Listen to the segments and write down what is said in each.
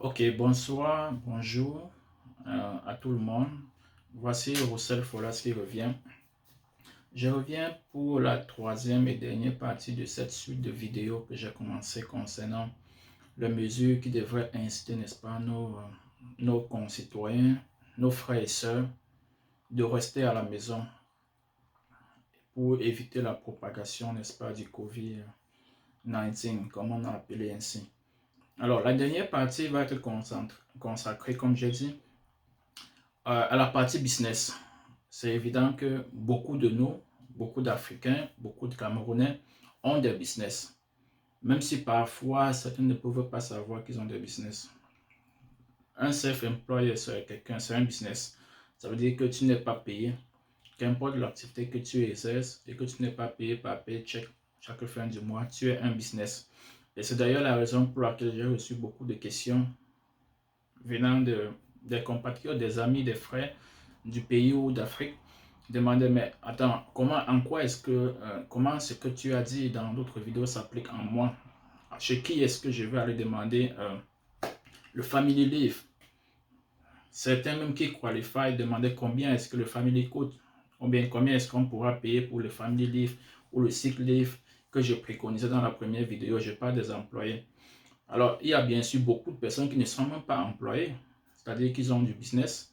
Ok, bonsoir, bonjour à tout le monde. Voici Roussel Folas qui revient. Je reviens pour la troisième et dernière partie de cette suite de vidéos que j'ai commencé concernant les mesures qui devraient inciter, n'est-ce pas, nos concitoyens, nos frères et sœurs, de rester à la maison pour éviter la propagation, n'est-ce pas, du COVID-19, comme on a appelé ainsi. Alors, la dernière partie va être consacrée, comme j'ai dit, à la partie business. C'est évident que beaucoup de nous, beaucoup d'Africains, beaucoup de Camerounais ont des business. Même si parfois certains ne peuvent pas savoir qu'ils ont des business. Un self-employé, c'est quelqu'un, c'est un business. Ça veut dire que tu n'es pas payé. Qu'importe l'activité que tu exerces et que tu n'es pas payé par paycheck chaque fin du mois, tu es un business. Et c'est d'ailleurs la raison pour laquelle j'ai reçu beaucoup de questions venant des compatriotes, des amis, des frères du pays ou d'Afrique, demander, mais attends, en quoi est-ce que, comment ce que tu as dit dans d'autres vidéos s'applique en moi? Chez qui est-ce que je vais aller demander le family leave? Certains même qui qualifient demandaient combien est-ce que le family coûte, ou bien combien est-ce qu'on pourra payer pour le family leave ou le sick leave que je préconisais dans la première vidéo. Je parle des employés. Alors, il y a bien sûr beaucoup de personnes qui ne sont même pas employées, c'est-à-dire qu'ils ont du business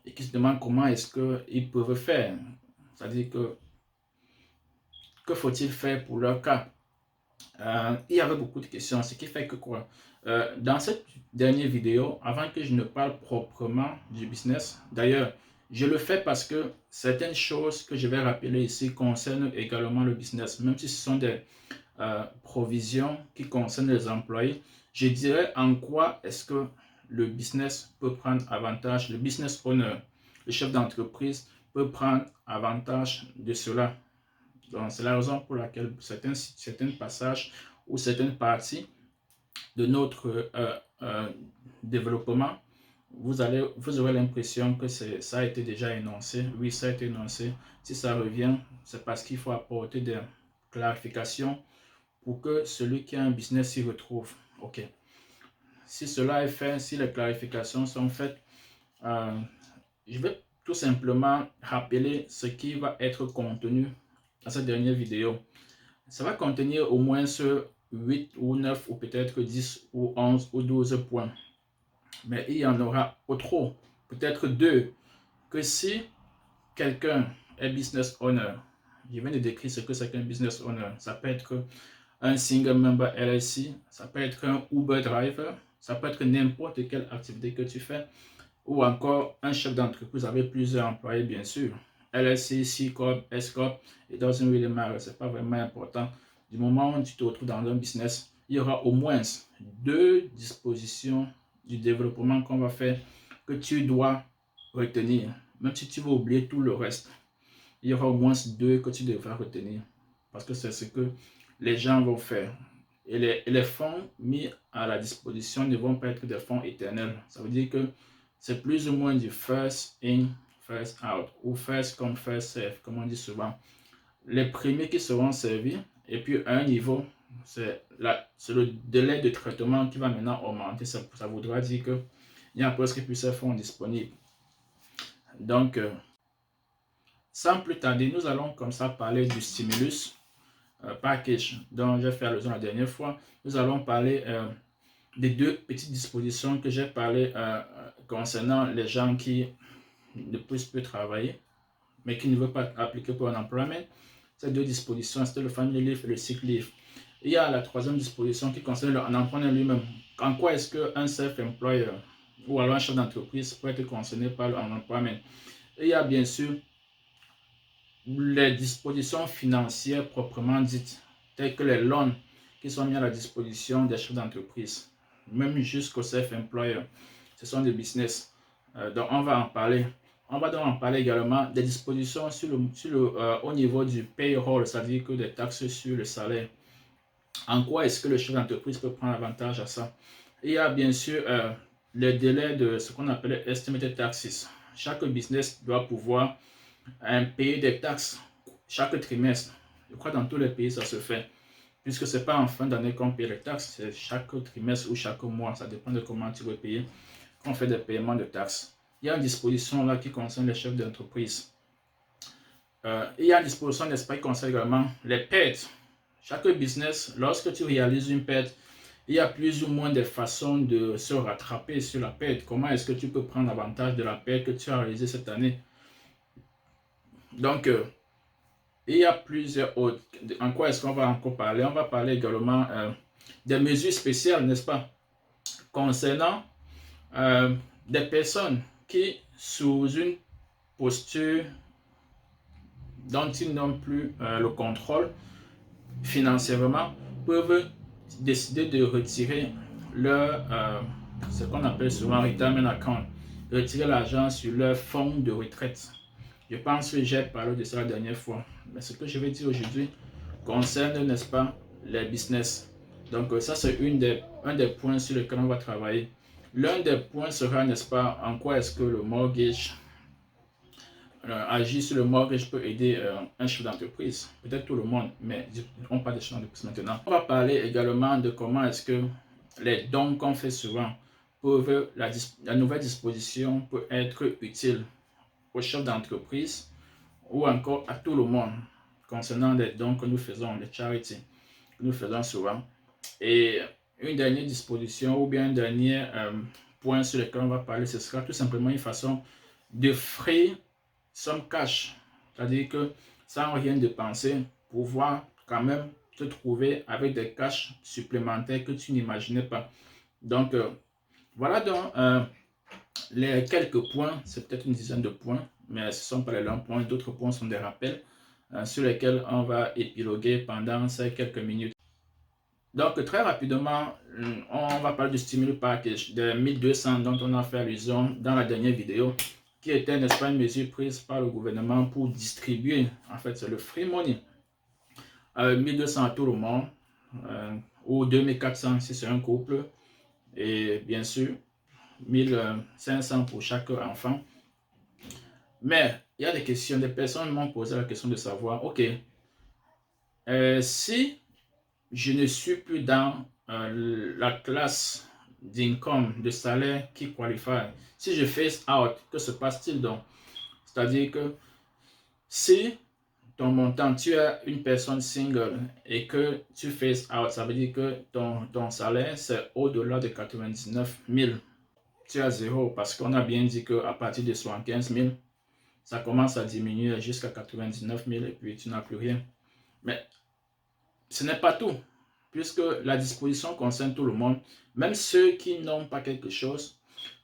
et qui se demandent comment est-ce qu'ils peuvent faire. C'est-à-dire que faut-il faire pour leur cas? Il y avait beaucoup de questions, ce qui fait que quoi? Dans cette dernière vidéo, avant que je ne parle proprement du business, d'ailleurs, je le fais parce que certaines choses que je vais rappeler ici concernent également le business, même si ce sont des provisions qui concernent les employés. Je dirais en quoi est-ce que le business peut prendre avantage, le business owner, le chef d'entreprise peut prendre avantage de cela. Donc, c'est la raison pour laquelle certains passages ou certaines parties de notre développement, vous aurez l'impression que ça a été déjà énoncé. Oui, ça a été énoncé. Si ça revient, c'est parce qu'il faut apporter des clarifications pour que celui qui a un business s'y retrouve. OK. Si cela est fait, si les clarifications sont faites, je vais tout simplement rappeler ce qui va être contenu dans cette dernière vidéo. Ça va contenir au moins 8 ou 9 ou peut-être 10 ou 11 ou 12 points. Mais il y en aura au trop, peut-être 2, que si quelqu'un est business owner, je viens de décrire ce que c'est qu'un business owner. Ça peut être un single member LLC, ça peut être un Uber driver, ça peut être n'importe quelle activité que tu fais, ou encore un chef d'entreprise avec plusieurs employés, bien sûr. LLC, C Corp, S Corp, it doesn't really matter, c'est pas vraiment important. Du moment où tu te retrouves dans un business, il y aura au moins 2 dispositions du développement qu'on va faire que tu dois retenir. Même si tu vas oublier tout le reste, il y aura au moins 2 que tu devras retenir. Parce que c'est ce que les gens vont faire. Et les fonds mis à la disposition ne vont pas être des fonds éternels. Ça veut dire que c'est plus ou moins du first in, first out, ou first come, first serve, comme on dit souvent. Les premiers qui seront servis, et puis à un niveau, c'est le délai de traitement qui va maintenant augmenter. Ça voudra dire qu'il y a presque plus de fonds disponibles. Donc, sans plus tarder, nous allons comme ça parler du stimulus package dont j'ai fait allusion la dernière fois. Nous allons parler des 2 petites dispositions que j'ai parlé concernant les gens qui ne puissent plus travailler, mais qui ne veulent pas appliquer pour un employment. Ces 2 dispositions, c'était le family leave et le sick leave. Il y a la troisième disposition qui concerne l'employeur lui-même. En quoi est-ce qu'un self-employer ou alors un chef d'entreprise peut être concerné par l'employment? Il y a bien sûr les dispositions financières proprement dites, telles que les loans qui sont mis à la disposition des chefs d'entreprise, même jusqu'au self-employer. Ce sont des business. Donc, on va en parler. On va donc en parler également des dispositions au niveau du payroll, c'est-à-dire que des taxes sur le salaire. En quoi est-ce que le chef d'entreprise peut prendre avantage à ça? Il y a bien sûr les délais de ce qu'on appelle estimated taxes. Chaque business doit pouvoir payer des taxes chaque trimestre. Je crois que dans tous les pays, ça se fait. puisque ce n'est pas en fin d'année qu'on paye les taxes, c'est chaque trimestre ou chaque mois, ça dépend de comment tu veux payer, qu'on fait des paiements de taxes. Il y a une disposition là qui concerne les chefs d'entreprise. Il y a une disposition, n'est-ce pas, qui concerne également les pertes. Chaque business, lorsque tu réalises une perte, il y a plus ou moins de façons de se rattraper sur la perte. Comment est-ce que tu peux prendre avantage de la perte que tu as réalisée cette année? Donc, il y a plusieurs autres. En quoi est-ce qu'on va encore parler? On va parler également des mesures spéciales, n'est-ce pas, concernant des personnes qui, sous une posture dont ils n'ont plus le contrôle financièrement, peuvent décider de retirer leur, ce qu'on appelle souvent retirement account, retirer l'argent sur leur fonds de retraite. Je pense que j'ai parlé de ça la dernière fois, mais ce que je vais dire aujourd'hui concerne, n'est-ce pas, les business. Donc ça, c'est un des points sur lesquels on va travailler. L'un des points sera, n'est-ce pas, en quoi est-ce que le mortgage agir sur le mortgage peut aider un chef d'entreprise, peut-être tout le monde, mais on parle de chef d'entreprise maintenant. On va parler également de comment est-ce que les dons qu'on fait souvent peuvent, la nouvelle disposition peut être utile aux chefs d'entreprise ou encore à tout le monde concernant les dons que nous faisons, les charities que nous faisons souvent. Et une dernière disposition ou bien un dernier point sur lequel on va parler, ce sera tout simplement une façon de frais somme cash, c'est-à-dire que sans rien dépenser, pouvoir quand même te trouver avec des cash supplémentaires que tu n'imaginais pas. Donc, voilà donc les quelques points, c'est peut-être une dizaine de points, mais ce ne sont pas les longs points, d'autres points sont des rappels sur lesquels on va épiloguer pendant ces quelques minutes. Donc, très rapidement, on va parler du stimulus package de 1200 dont on a fait allusion dans la dernière vidéo, qui était, n'est-ce pas, une mesure prise par le gouvernement pour distribuer, en fait, c'est le free money, 1200 à tout le monde, ou 2400 si c'est un couple, et bien sûr, 1500 pour chaque enfant. Mais il y a des questions, des personnes m'ont posé la question de savoir, ok, si je ne suis plus dans la classe d'income, de salaire qui qualifie. Si je phase out, que se passe-t-il donc? C'est-à-dire que si ton montant, tu es une personne single et que tu phases out, ça veut dire que ton salaire, c'est au-delà de 99 000. Tu as zéro parce qu'on a bien dit qu'à partir de 75 000, ça commence à diminuer jusqu'à 99 000 et puis tu n'as plus rien. Mais ce n'est pas tout, puisque la disposition concerne tout le monde. Même ceux qui n'ont pas quelque chose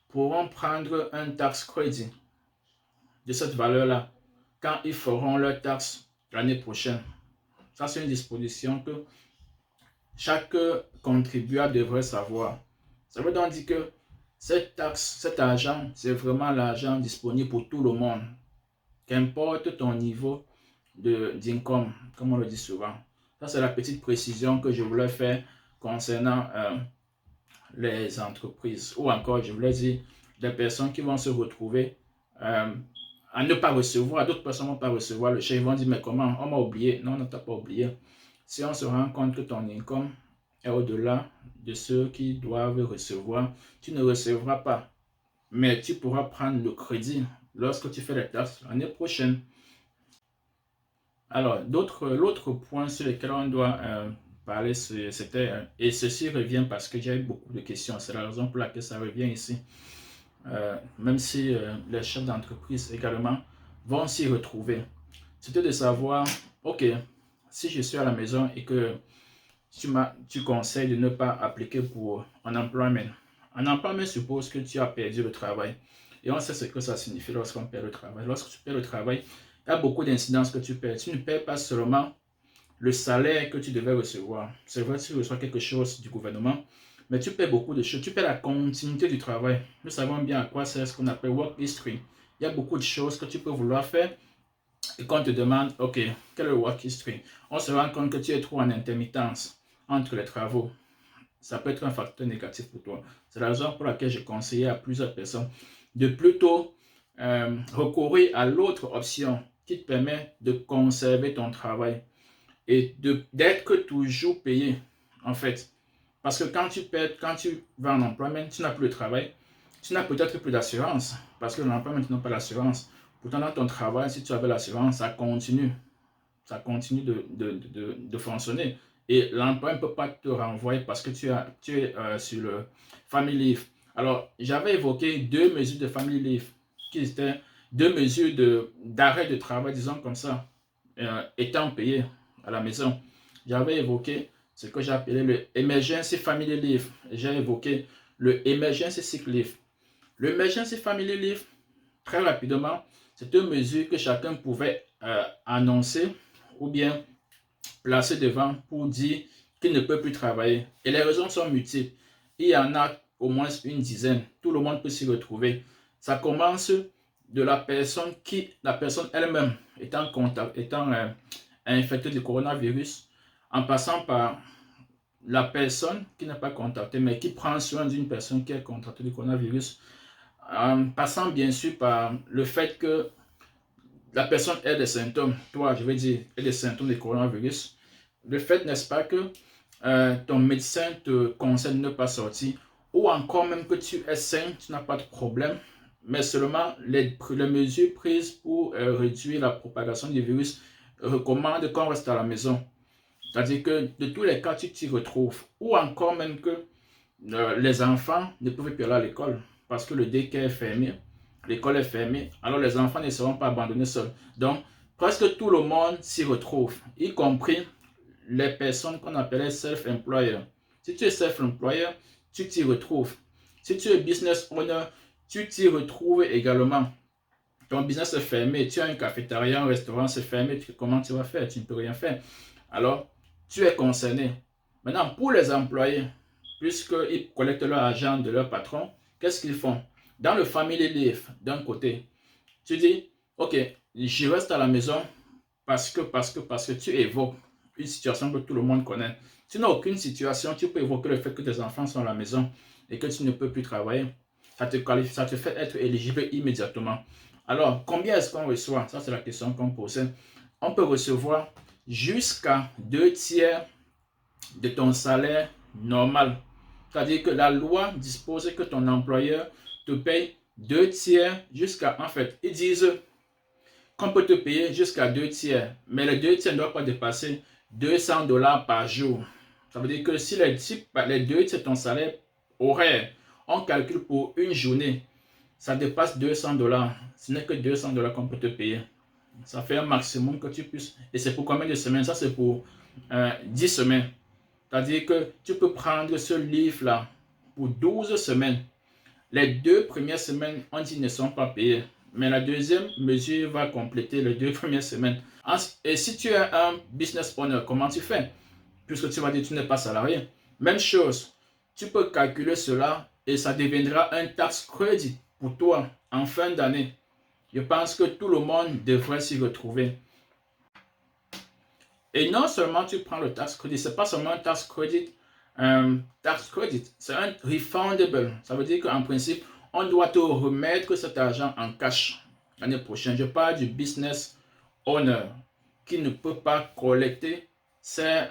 pourront prendre un tax credit de cette valeur-là quand ils feront leur taxe l'année prochaine. Ça, c'est une disposition que chaque contribuable devrait savoir. Ça veut donc dire que cette taxe, cet argent, c'est vraiment l'argent disponible pour tout le monde. Qu'importe ton niveau d'income, comme on le dit souvent. Ça, c'est la petite précision que je voulais faire concernant les entreprises. Ou encore, je voulais dire, des personnes qui vont se retrouver à ne pas recevoir, d'autres personnes ne vont pas recevoir le chèque. Ils vont dire, mais comment? On m'a oublié. Non, on ne t'a pas oublié. Si on se rend compte que ton income est au-delà de ceux qui doivent recevoir, tu ne recevras pas. Mais tu pourras prendre le crédit lorsque tu fais les taxes l'année prochaine. Alors, l'autre point sur lequel on doit parler, c'était, et ceci revient parce que j'ai eu beaucoup de questions, c'est la raison pour laquelle ça revient ici. Même si les chefs d'entreprise également vont s'y retrouver. C'était de savoir, ok, si je suis à la maison et que tu conseilles de ne pas appliquer pour un employment. Un employment suppose que tu as perdu le travail. Et on sait ce que ça signifie lorsqu'on perd le travail. Lorsque tu perds le travail, il y a beaucoup d'incidences que tu perds. Tu ne perds pas seulement le salaire que tu devais recevoir. C'est vrai que tu reçois quelque chose du gouvernement, mais tu perds beaucoup de choses. Tu perds la continuité du travail. Nous savons bien à quoi sert ce qu'on appelle work history. Il y a beaucoup de choses que tu peux vouloir faire et qu'on te demande, ok, quel est le work history? On se rend compte que tu es trop en intermittence entre les travaux. Ça peut être un facteur négatif pour toi. C'est la raison pour laquelle j'ai conseillé à plusieurs personnes de plutôt recourir à l'autre option qui te permet de conserver ton travail. et d'être toujours payé, en fait. Parce que quand tu vas en employment, tu n'as plus de travail, tu n'as peut-être plus d'assurance, parce que dans l'employment, tu n'as pas d'assurance. Pourtant, dans ton travail, si tu avais l'assurance, ça continue de fonctionner. Et l'employeur ne peut pas te renvoyer parce que tu es sur le Family Leave. Alors, j'avais évoqué deux mesures de Family Leave, qui étaient deux mesures d'arrêt de travail, disons comme ça, étant payé à la maison. J'avais évoqué ce que j'appelais le Emergency Family Leave. J'ai évoqué le Emergency Sick Leave. Le Emergency Family Leave, très rapidement, c'est une mesure que chacun pouvait annoncer ou bien placer devant pour dire qu'il ne peut plus travailler. Et les raisons sont multiples. Il y en a au moins une dizaine. Tout le monde peut s'y retrouver. Ça commence de la personne elle-même étant infectée du coronavirus, en passant par la personne qui n'est pas contactée, mais qui prend soin d'une personne qui est contactée du coronavirus, en passant bien sûr par le fait que la personne ait des symptômes, toi, je vais dire, ait des symptômes du coronavirus. Le fait, n'est-ce pas, que ton médecin te conseille de ne pas sortir, ou encore même que tu es sain, tu n'as pas de problème, mais seulement les mesures prises pour réduire la propagation du virus recommandent qu'on reste à la maison. C'est-à-dire que de tous les cas, tu t'y retrouves. Ou encore même que les enfants ne peuvent plus aller à l'école parce que le daycare est fermé, l'école est fermée, alors les enfants ne seront pas abandonnés seuls. Donc, presque tout le monde s'y retrouve, y compris les personnes qu'on appelait self-employer. Si tu es self-employer, tu t'y retrouves. Si tu es business owner, tu t'y retrouves également. Ton business est fermé, tu as un cafétéria, un restaurant, c'est fermé, comment tu vas faire? Tu ne peux rien faire. Alors, tu es concerné. Maintenant, pour les employés, puisqu'ils collectent leur argent de leur patron, qu'est-ce qu'ils font? Dans le family leave, d'un côté, tu dis, ok, je reste à la maison parce que tu évoques une situation que tout le monde connaît. Tu n'as aucune situation, tu peux évoquer le fait que tes enfants sont à la maison et que tu ne peux plus travailler. Ça te fait être éligible immédiatement. Alors, combien est-ce qu'on reçoit? Ça, c'est la question qu'on posait. On peut recevoir jusqu'à 2/3 de ton salaire normal. C'est-à-dire que la loi dispose que ton employeur te paye 2/3 jusqu'à, en fait, ils disent qu'on peut te payer jusqu'à 2/3, mais les 2/3 ne doivent pas dépasser $200 par jour. Ça veut dire que si les 2/3 de ton salaire horaire, on calcule pour une journée, ça dépasse $200. Ce n'est que $200 qu'on peut te payer. Ça fait un maximum que tu puisses. Et c'est pour combien de semaines? Ça, c'est pour 10 semaines. C'est-à-dire que tu peux prendre ce livre-là pour 12 semaines. Les 2 premières semaines, on dit ne sont pas payées. Mais la deuxième mesure va compléter les 2 premières semaines. Et si tu es un business owner, comment tu fais? Puisque tu vas dire que tu n'es pas salarié. Même chose, tu peux calculer cela et ça deviendra un tax credit pour toi en fin d'année. Je pense que tout le monde devrait s'y retrouver. Et non seulement tu prends le tax credit, ce n'est pas seulement un tax credit, c'est un refundable. Ça veut dire qu'en principe, on doit te remettre cet argent en cash l'année prochaine. Je parle du business owner qui ne peut pas collecter cet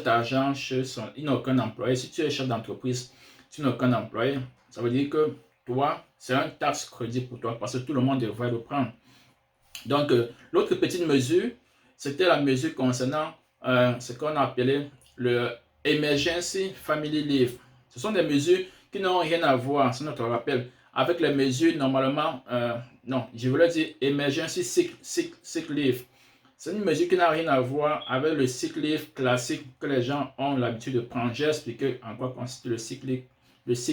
argent chez son... Il n'a aucun employé. Si tu es chef d'entreprise, tu n'as aucun employé. Ça veut dire que toi, c'est un tax credit pour toi parce que tout le monde devrait le prendre. Donc, l'autre petite mesure, c'était la mesure concernant ce qu'on a appelé le Emergency Family Leave. Ce sont des mesures qui n'ont rien à voir, c'est notre rappel, avec les mesures normalement, non, je voulais dire Emergency Sick Leave. C'est une mesure qui n'a rien à voir avec le sick leave classique que les gens ont l'habitude de prendre. J'ai expliqué en quoi consiste le sick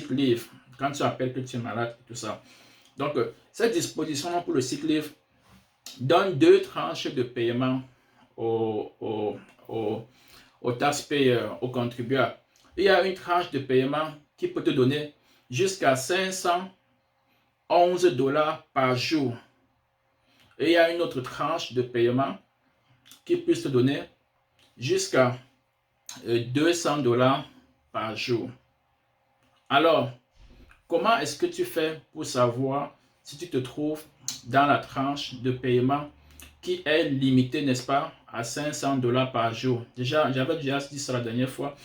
leave, quand tu appelles que tu es malade et tout ça. Donc, cette disposition pour le sick leave donne 2 tranches de paiement aux taxpayers, aux contribuables. Il y a une tranche de paiement qui peut te donner jusqu'à $511 par jour. Et il y a une autre tranche de paiement qui peut te donner jusqu'à $200 par jour. Alors, comment est-ce que tu fais pour savoir si tu te trouves dans la tranche de paiement qui est limité, n'est-ce pas, à 500 $ par jour. J'avais déjà dit ça la dernière fois.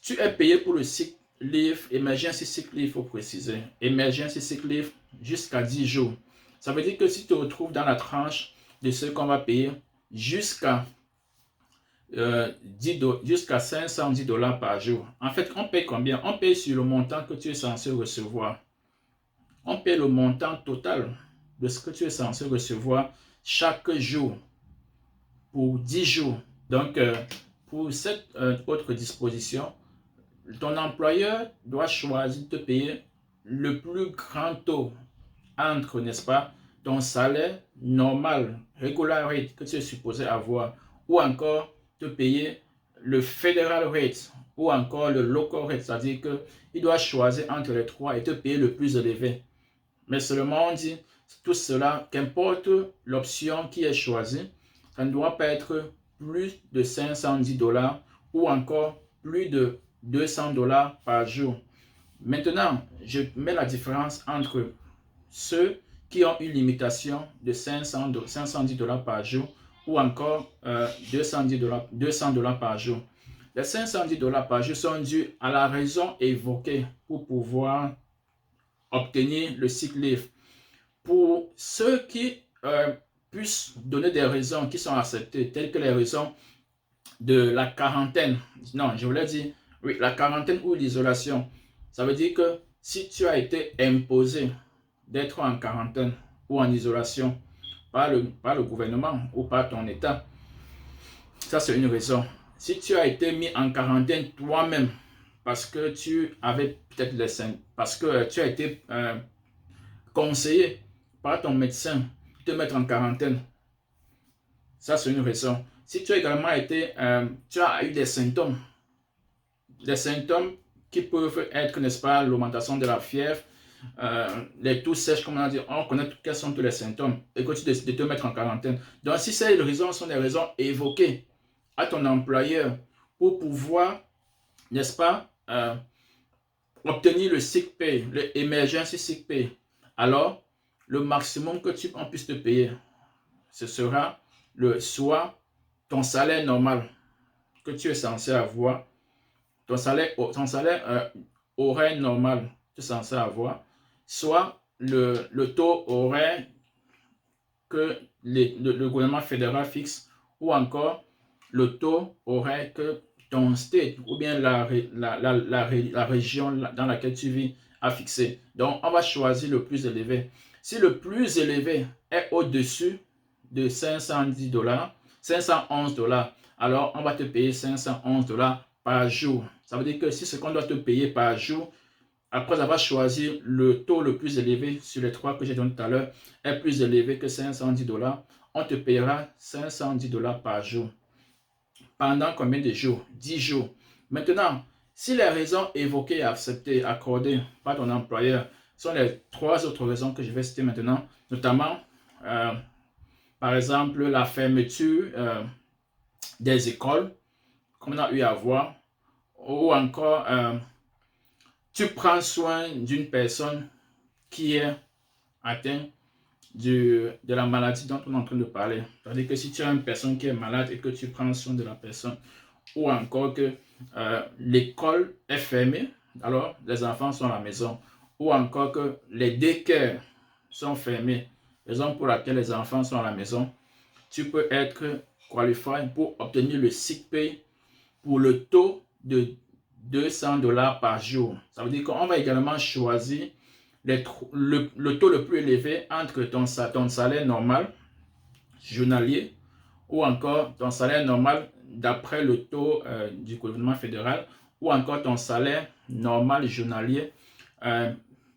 Tu es payé pour le sick leave, emergency sick leave, il faut préciser. Emergency sick leave jusqu'à 10 jours. Ça veut dire que si tu te retrouves dans la tranche de ce qu'on va payer jusqu'à 510 $ par jour. En fait, on paye combien? On paye sur le montant que tu es censé recevoir. On paye le montant total de ce que tu es censé recevoir chaque jour pour 10 jours. Donc, pour cette autre disposition, ton employeur doit choisir de te payer le plus grand taux entre, n'est-ce pas, ton salaire normal, regular rate que tu es supposé avoir, ou encore te payer le federal rate, ou encore le local rate, c'est-à-dire qu'il doit choisir entre les trois et te payer le plus élevé. Mais seulement on dit tout cela, qu'importe l'option qui est choisie, ça ne doit pas être plus de 510 $ ou encore plus de 200 $ par jour. Maintenant, je mets la différence entre ceux qui ont une limitation de 510 $ par jour ou encore 200 $ par jour. Les 510 $ par jour sont dus à la raison évoquée pour pouvoir obtenir le sick leave. Pour ceux qui puissent donner des raisons qui sont acceptées, telles que les raisons de la quarantaine, non, je voulais dire, oui, la quarantaine ou l'isolation, ça veut dire que si tu as été imposé d'être en quarantaine ou en isolation par le gouvernement ou par ton État, ça c'est une raison. Si tu as été mis en quarantaine toi-même parce que tu avais peut-être les symptômes, parce que tu as été conseillé par ton médecin de te mettre en quarantaine, ça c'est une raison. Si tu as également été, tu as eu des symptômes qui peuvent être, n'est-ce pas, l'augmentation de la fièvre, les toux sèches, comme on a dit, on connaît quels sont tous les symptômes et que tu décides de te mettre en quarantaine. Donc, si ces raisons sont des raisons évoquées à ton employeur pour pouvoir, n'est-ce pas, obtenir le sick pay, le emergency sick pay, alors le maximum que on puisse te payer, ce sera soit ton salaire normal que tu es censé avoir, ton salaire horaire normal que tu es censé avoir, soit le taux horaire que le gouvernement fédéral fixe, ou encore le taux horaire que ton state ou bien la région dans laquelle tu vis a fixé. Donc, on va choisir le plus élevé. Si le plus élevé est au-dessus de 510 $, 511 $, alors on va te payer 511 $ par jour. Ça veut dire que si ce qu'on doit te payer par jour, après avoir choisi le taux le plus élevé sur les trois que j'ai donné tout à l'heure, est plus élevé que 510 $, on te payera 510 $ par jour. Pendant combien de jours? 10 jours. Maintenant, si les raisons évoquées et acceptées, accordées par ton employeur sont les trois autres raisons que je vais citer maintenant, notamment, par exemple, la fermeture des écoles, comme on a eu à voir, ou encore, tu prends soin d'une personne qui est atteinte de la maladie dont on est en train de parler. C'est-à-dire que si tu as une personne qui est malade et que tu prends soin de la personne, ou encore que l'école est fermée, alors les enfants sont à la maison, ou encore que les daycares sont fermés, raison pour laquelle les enfants sont à la maison, tu peux être qualifié pour obtenir le sick pay pour le taux de 200 $ par jour. Ça veut dire qu'on va également choisir le taux le plus élevé entre ton salaire normal journalier ou encore ton salaire normal d'après le taux du gouvernement fédéral ou encore ton salaire normal journalier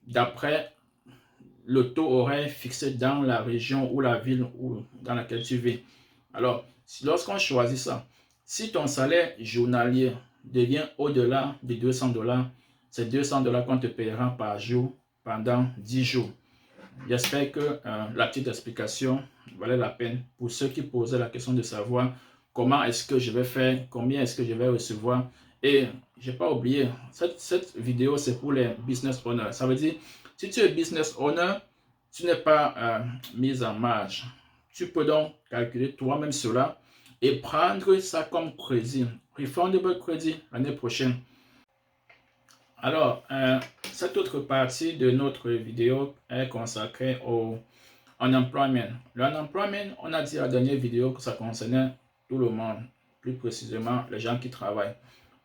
d'après le taux horaire fixé dans la région ou la ville dans laquelle tu vis. Alors, lorsqu'on choisit ça, si ton salaire journalier devient au-delà de 200 $, c'est 200 $ qu'on te paiera par jour pendant 10 jours. J'espère que la petite explication valait la peine pour ceux qui posaient la question de savoir comment est-ce que je vais faire, combien est-ce que je vais recevoir. Et je n'ai pas oublié, cette vidéo c'est pour les business owners. Ça veut dire, si tu es business owner, tu n'es pas mis en marge. Tu peux donc calculer toi-même cela et prendre ça comme crédit, refundable crédit l'année prochaine. Alors, cette autre partie de notre vidéo est consacrée au unemployment. L'unemployment, on a dit à la dernière vidéo que ça concernait tout le monde, plus précisément les gens qui travaillent.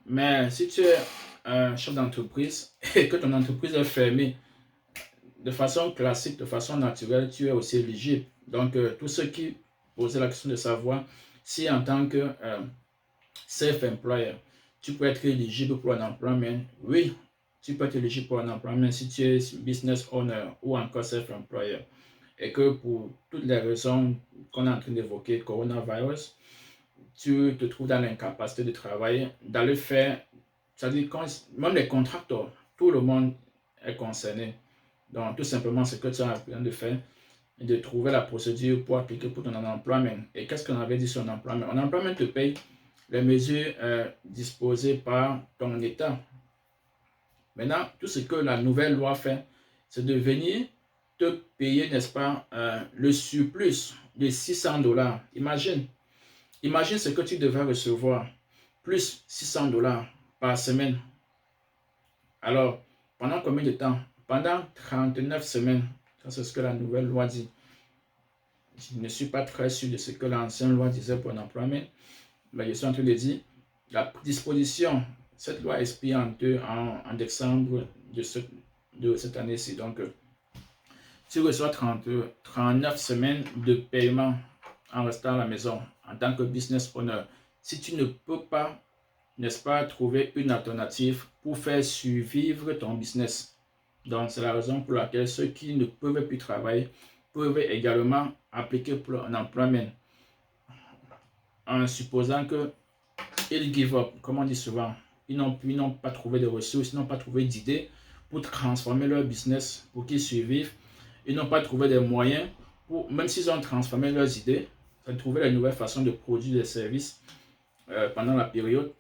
Mais si tu es un chef d'entreprise et que ton entreprise est fermée, de façon classique, de façon naturelle, tu es aussi éligible. Donc, tous ceux qui posaient la question de savoir si en tant que self-employer, tu peux être éligible pour un employment, oui, tu peux être éligible pour un employment si tu es business owner ou encore self-employer. Et que pour toutes les raisons qu'on est en train d'évoquer, coronavirus, tu te trouves dans l'incapacité de travailler, d'aller faire, c'est-à-dire même les contracteurs, tout le monde est concerné. Donc, tout simplement, ce que tu as besoin de faire, et de trouver la procédure pour appliquer pour ton employment. Et qu'est-ce qu'on avait dit sur l'employment? Un employment te paye les mesures disposées par ton État. Maintenant, tout ce que la nouvelle loi fait, c'est de venir te payer, n'est-ce pas, le surplus de 600 $. Imagine ce que tu devrais recevoir, plus 600 $ par semaine. Alors, pendant combien de temps? Pendant 39 semaines. Ça, c'est ce que la nouvelle loi dit. Je ne suis pas très sûr de ce que l'ancienne loi disait pour l'employment, mais je suis en train de dire, la disposition, cette loi expire en décembre de cette année-ci. Donc, tu reçois 39 semaines de paiement en restant à la maison en tant que business owner. Si tu ne peux pas, n'est-ce pas, trouver une alternative pour faire survivre ton business. Donc, c'est la raison pour laquelle ceux qui ne peuvent plus travailler peuvent également appliquer pour un employment en supposant qu'ils give up, comme on dit souvent. Ils n'ont pas trouvé de ressources, ils n'ont pas trouvé d'idées pour transformer leur business, pour qu'ils survivent. Ils n'ont pas trouvé des moyens, pour, même s'ils ont transformé leurs idées, de trouver la nouvelle façon de produire des services pendant la période.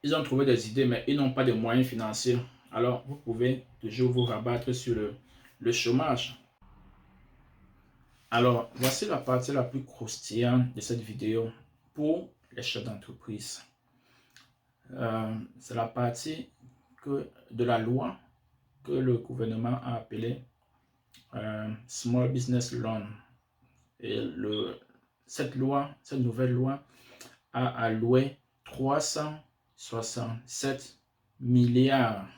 Ils ont trouvé des idées, mais ils n'ont pas de moyens financiers. Alors, vous pouvez toujours vous rabattre sur le chômage. Alors, voici la partie la plus croustillante de cette vidéo pour les chefs d'entreprise. C'est la partie de la loi que le gouvernement a appelée Small Business Loan. Et cette nouvelle loi a alloué 367 milliards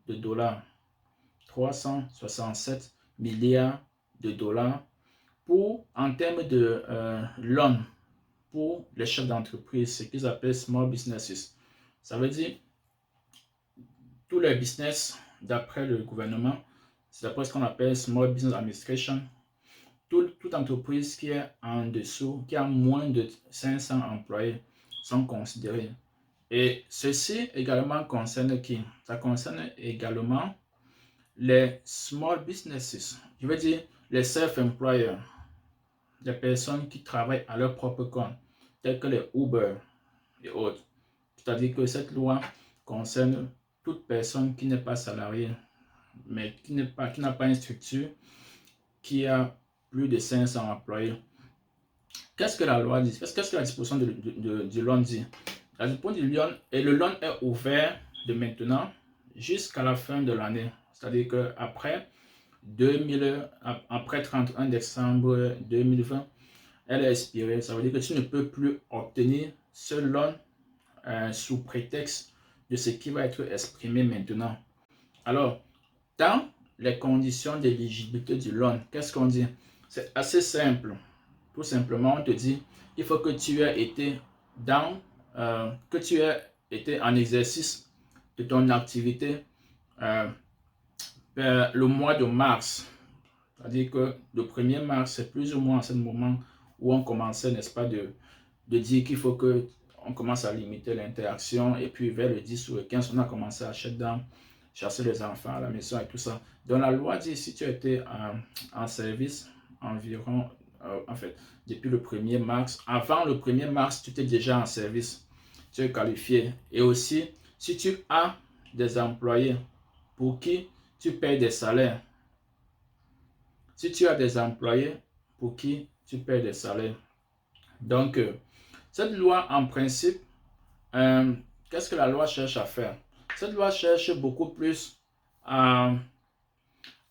de dollars. 367 milliards de dollars pour, en termes de loan pour les chefs d'entreprise, ce qu'ils appellent small businesses. Ça veut dire tous les business, d'après le gouvernement, c'est d'après ce qu'on appelle Small Business Administration, toute entreprise qui est en dessous, qui a moins de 500 employés, sont considérés. Et ceci également concerne qui? Ça concerne également les small businesses, je veux dire les self-employers, les personnes qui travaillent à leur propre compte, tels que les Uber et autres. C'est-à-dire que cette loi concerne toute personne qui n'est pas salariée, mais qui n'a pas une structure, qui a plus de 500 employés. Qu'est-ce que la loi dit? Qu'est-ce que la disposition du loan dit? La disposition du loan, et le loan est ouvert de maintenant jusqu'à la fin de l'année. C'est-à-dire qu'après après 31 décembre 2020, elle est expirée. Ça veut dire que tu ne peux plus obtenir ce loan sous prétexte de ce qui va être exprimé maintenant. Alors, dans les conditions d'éligibilité du loan, qu'est-ce qu'on dit? C'est assez simple. Tout simplement, on te dit, il faut que tu aies été en exercice de ton activité le mois de mars. C'est-à-dire que le 1er mars, c'est plus ou moins à ce moment où on commençait, n'est-ce pas, de dire qu'il faut qu'on commence à limiter l'interaction. Et puis vers le 10 ou le 15, on a commencé à chasser les enfants à la maison et tout ça. Donc la loi dit, si tu as été en service environ, depuis le 1er mars, avant le 1er mars, tu étais déjà en service, tu es qualifié. Et aussi, si tu as des employés pour qui tu payes des salaires, si tu as des employés pour qui tu payes des salaires. Donc, cette loi, en principe, qu'est-ce que la loi cherche à faire? Cette loi cherche beaucoup plus à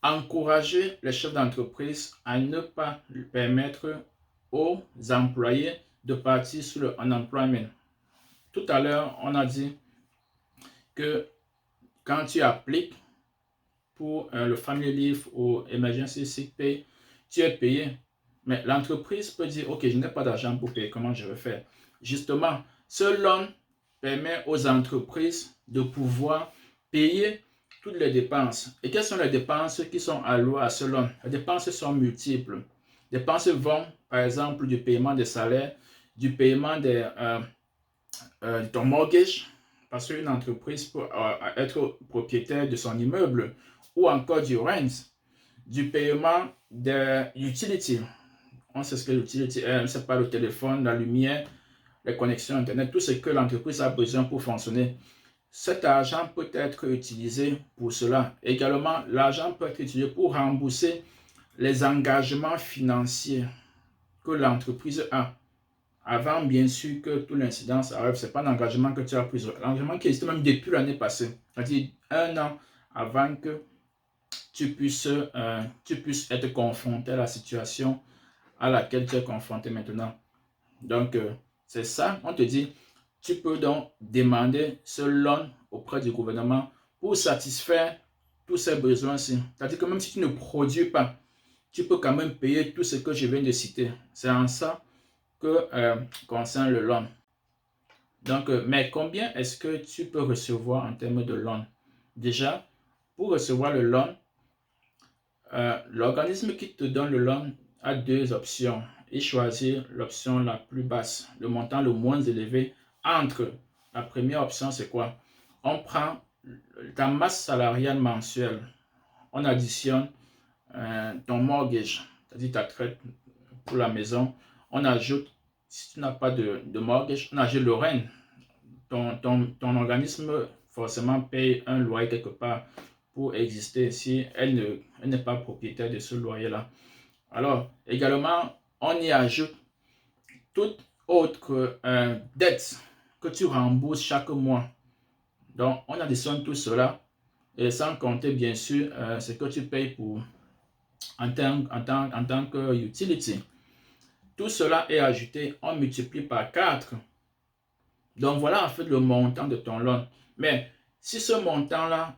encourager les chefs d'entreprise à ne pas permettre aux employés de partir sur le unemployment. Tout à l'heure, on a dit que quand tu appliques pour le Family Leave ou Emergency Sick Pay, tu es payé. Mais l'entreprise peut dire, OK, je n'ai pas d'argent pour payer, comment je vais faire? Justement, ce loan permet aux entreprises de pouvoir payer toutes les dépenses. Et quelles sont les dépenses qui sont allouées à ce loan? Les dépenses sont multiples. Les dépenses vont, par exemple, du paiement des salaires, du paiement de ton mortgage, parce qu'une entreprise peut être propriétaire de son immeuble, ou encore du rent, du paiement des utilities. On sait ce que l'utility est, c'est pas le téléphone, la lumière, les connexions Internet, tout ce que l'entreprise a besoin pour fonctionner. Cet argent peut être utilisé pour cela. Également, l'argent peut être utilisé pour rembourser les engagements financiers que l'entreprise a. Avant, bien sûr, que tout l'incidence arrive, ce n'est pas un engagement que tu as pris. L'engagement qui existe même depuis l'année passée. C'est-à-dire 1 an avant que tu puisses être confronté à la situation à laquelle tu es confronté maintenant. Donc, c'est ça, on te dit, tu peux donc demander ce loan auprès du gouvernement pour satisfaire tous ces besoins-ci. C'est-à-dire que même si tu ne produis pas, tu peux quand même payer tout ce que je viens de citer. C'est en ça que concerne le loan. Donc, mais combien est-ce que tu peux recevoir en termes de loan? Déjà, pour recevoir le loan, l'organisme qui te donne le loan a 2 options et choisir l'option la plus basse, le montant le moins élevé entre. La première option, c'est quoi? On prend ta masse salariale mensuelle, on additionne ton mortgage, c'est-à-dire ta traite pour la maison, on ajoute, si tu n'as pas de mortgage, on ajoute le rent. Ton organisme forcément paye un loyer quelque part pour exister si elle n'est pas propriétaire de ce loyer-là. Alors, également, on y ajoute toute autre dette que tu rembourses chaque mois. Donc, on additionne tout cela et sans compter, bien sûr, ce que tu payes pour, en tant que utility. Tout cela est ajouté, on multiplie par 4. Donc, voilà en fait le montant de ton loan. Mais si ce montant-là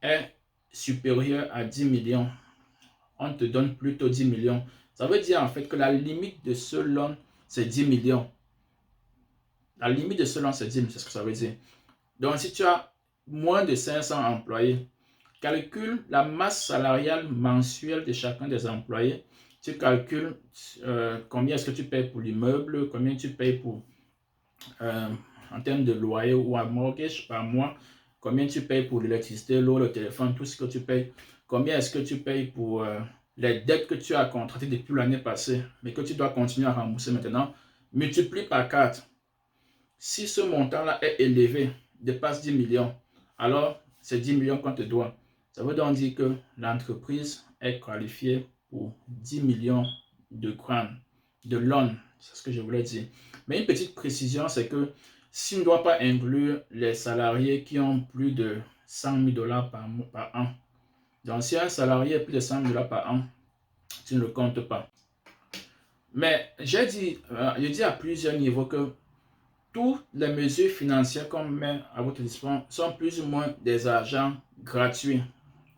est supérieur à 10 millions, on te donne plutôt 10 millions. Ça veut dire en fait que la limite de ce loan, c'est 10 millions. La limite de ce loan, c'est 10 millions, c'est ce que ça veut dire. Donc, si tu as moins de 500 employés, calcule la masse salariale mensuelle de chacun des employés. Tu calcules combien est-ce que tu payes pour l'immeuble, combien tu payes pour, en termes de loyer ou à mortgage par mois, combien tu payes pour l'électricité, l'eau, le téléphone, tout ce que tu payes, combien est-ce que tu payes pour les dettes que tu as contractées depuis l'année passée, mais que tu dois continuer à rembourser maintenant, multiplie par 4. Si ce montant-là est élevé, dépasse 10 millions, alors c'est 10 millions qu'on te doit. Ça veut donc dire que l'entreprise est qualifiée pour 10 millions de crowns, de loan. C'est ce que je voulais dire. Mais une petite précision, c'est que si on ne doit pas inclure les salariés qui ont plus de 100 000 $ par an. Donc, si un salarié a plus de 100 000 $ par an, tu ne le comptes pas. Mais j'ai dit, à plusieurs niveaux que toutes les mesures financières qu'on met à votre disposition sont plus ou moins des argents gratuits.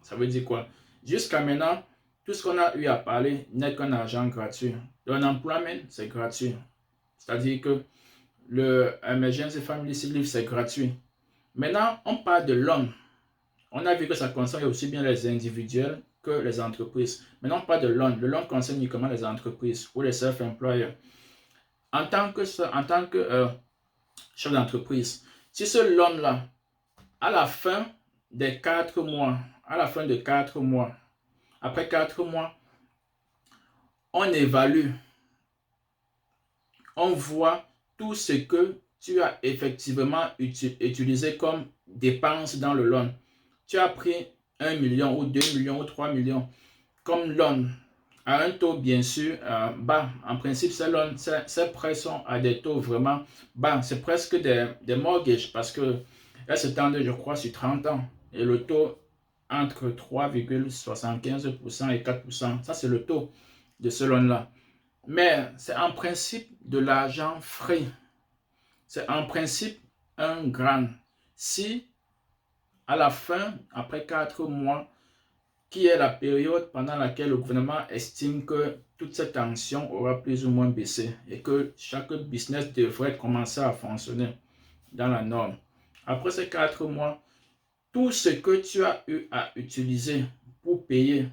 Ça veut dire quoi? Jusqu'à maintenant, tout ce qu'on a eu à parler n'est qu'un argent gratuit. L'unemployment, c'est gratuit. C'est-à-dire que le Emergency Family Leave, c'est gratuit. Maintenant, on parle de loan. On a vu que ça concerne aussi bien les individuels que les entreprises. Maintenant, on parle de loan. Le loan concerne uniquement les entreprises ou les self-employers. En tant que chef d'entreprise, si ce loan-là, à la fin des 4 mois, après 4 mois, on évalue, on voit tout ce que tu as effectivement utilisé comme dépense dans le loan. Tu as pris 1 million ou 2 millions ou 3 millions comme loan à un taux bien sûr bas. En principe, ces prêts sont à des taux vraiment bas. C'est presque des mortgages parce que là, c'est tendu, je crois, sur 30 ans. Et le taux entre 3,75% et 4%. Ça, c'est le taux de ce loan-là. Mais c'est en principe de l'argent frais. C'est en principe un grand. Si à la fin, après 4 mois, qui est la période pendant laquelle le gouvernement estime que toute cette tension aura plus ou moins baissé et que chaque business devrait commencer à fonctionner dans la norme. Après ces 4 mois, tout ce que tu as eu à utiliser pour payer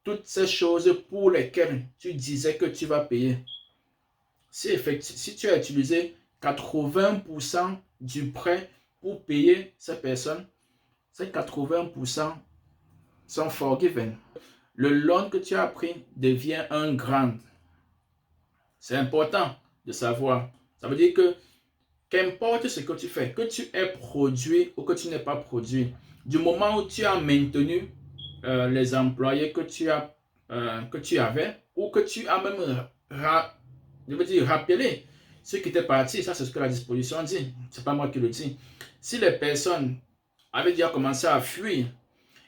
toutes ces choses pour lesquelles tu disais que tu vas payer, si tu as utilisé 80% du prêt pour payer ces personnes, ces 80% sont forgiven. Le loan que tu as pris devient un grand. C'est important de savoir. Ça veut dire que qu'importe ce que tu fais, que tu aies produit ou que tu n'aies pas produit, du moment où tu as maintenu les employés que tu avais ou que tu as même rappelé ceux qui étaient partis, ça c'est ce que la disposition dit, c'est pas moi qui le dis. Si les personnes avaient déjà commencé à fuir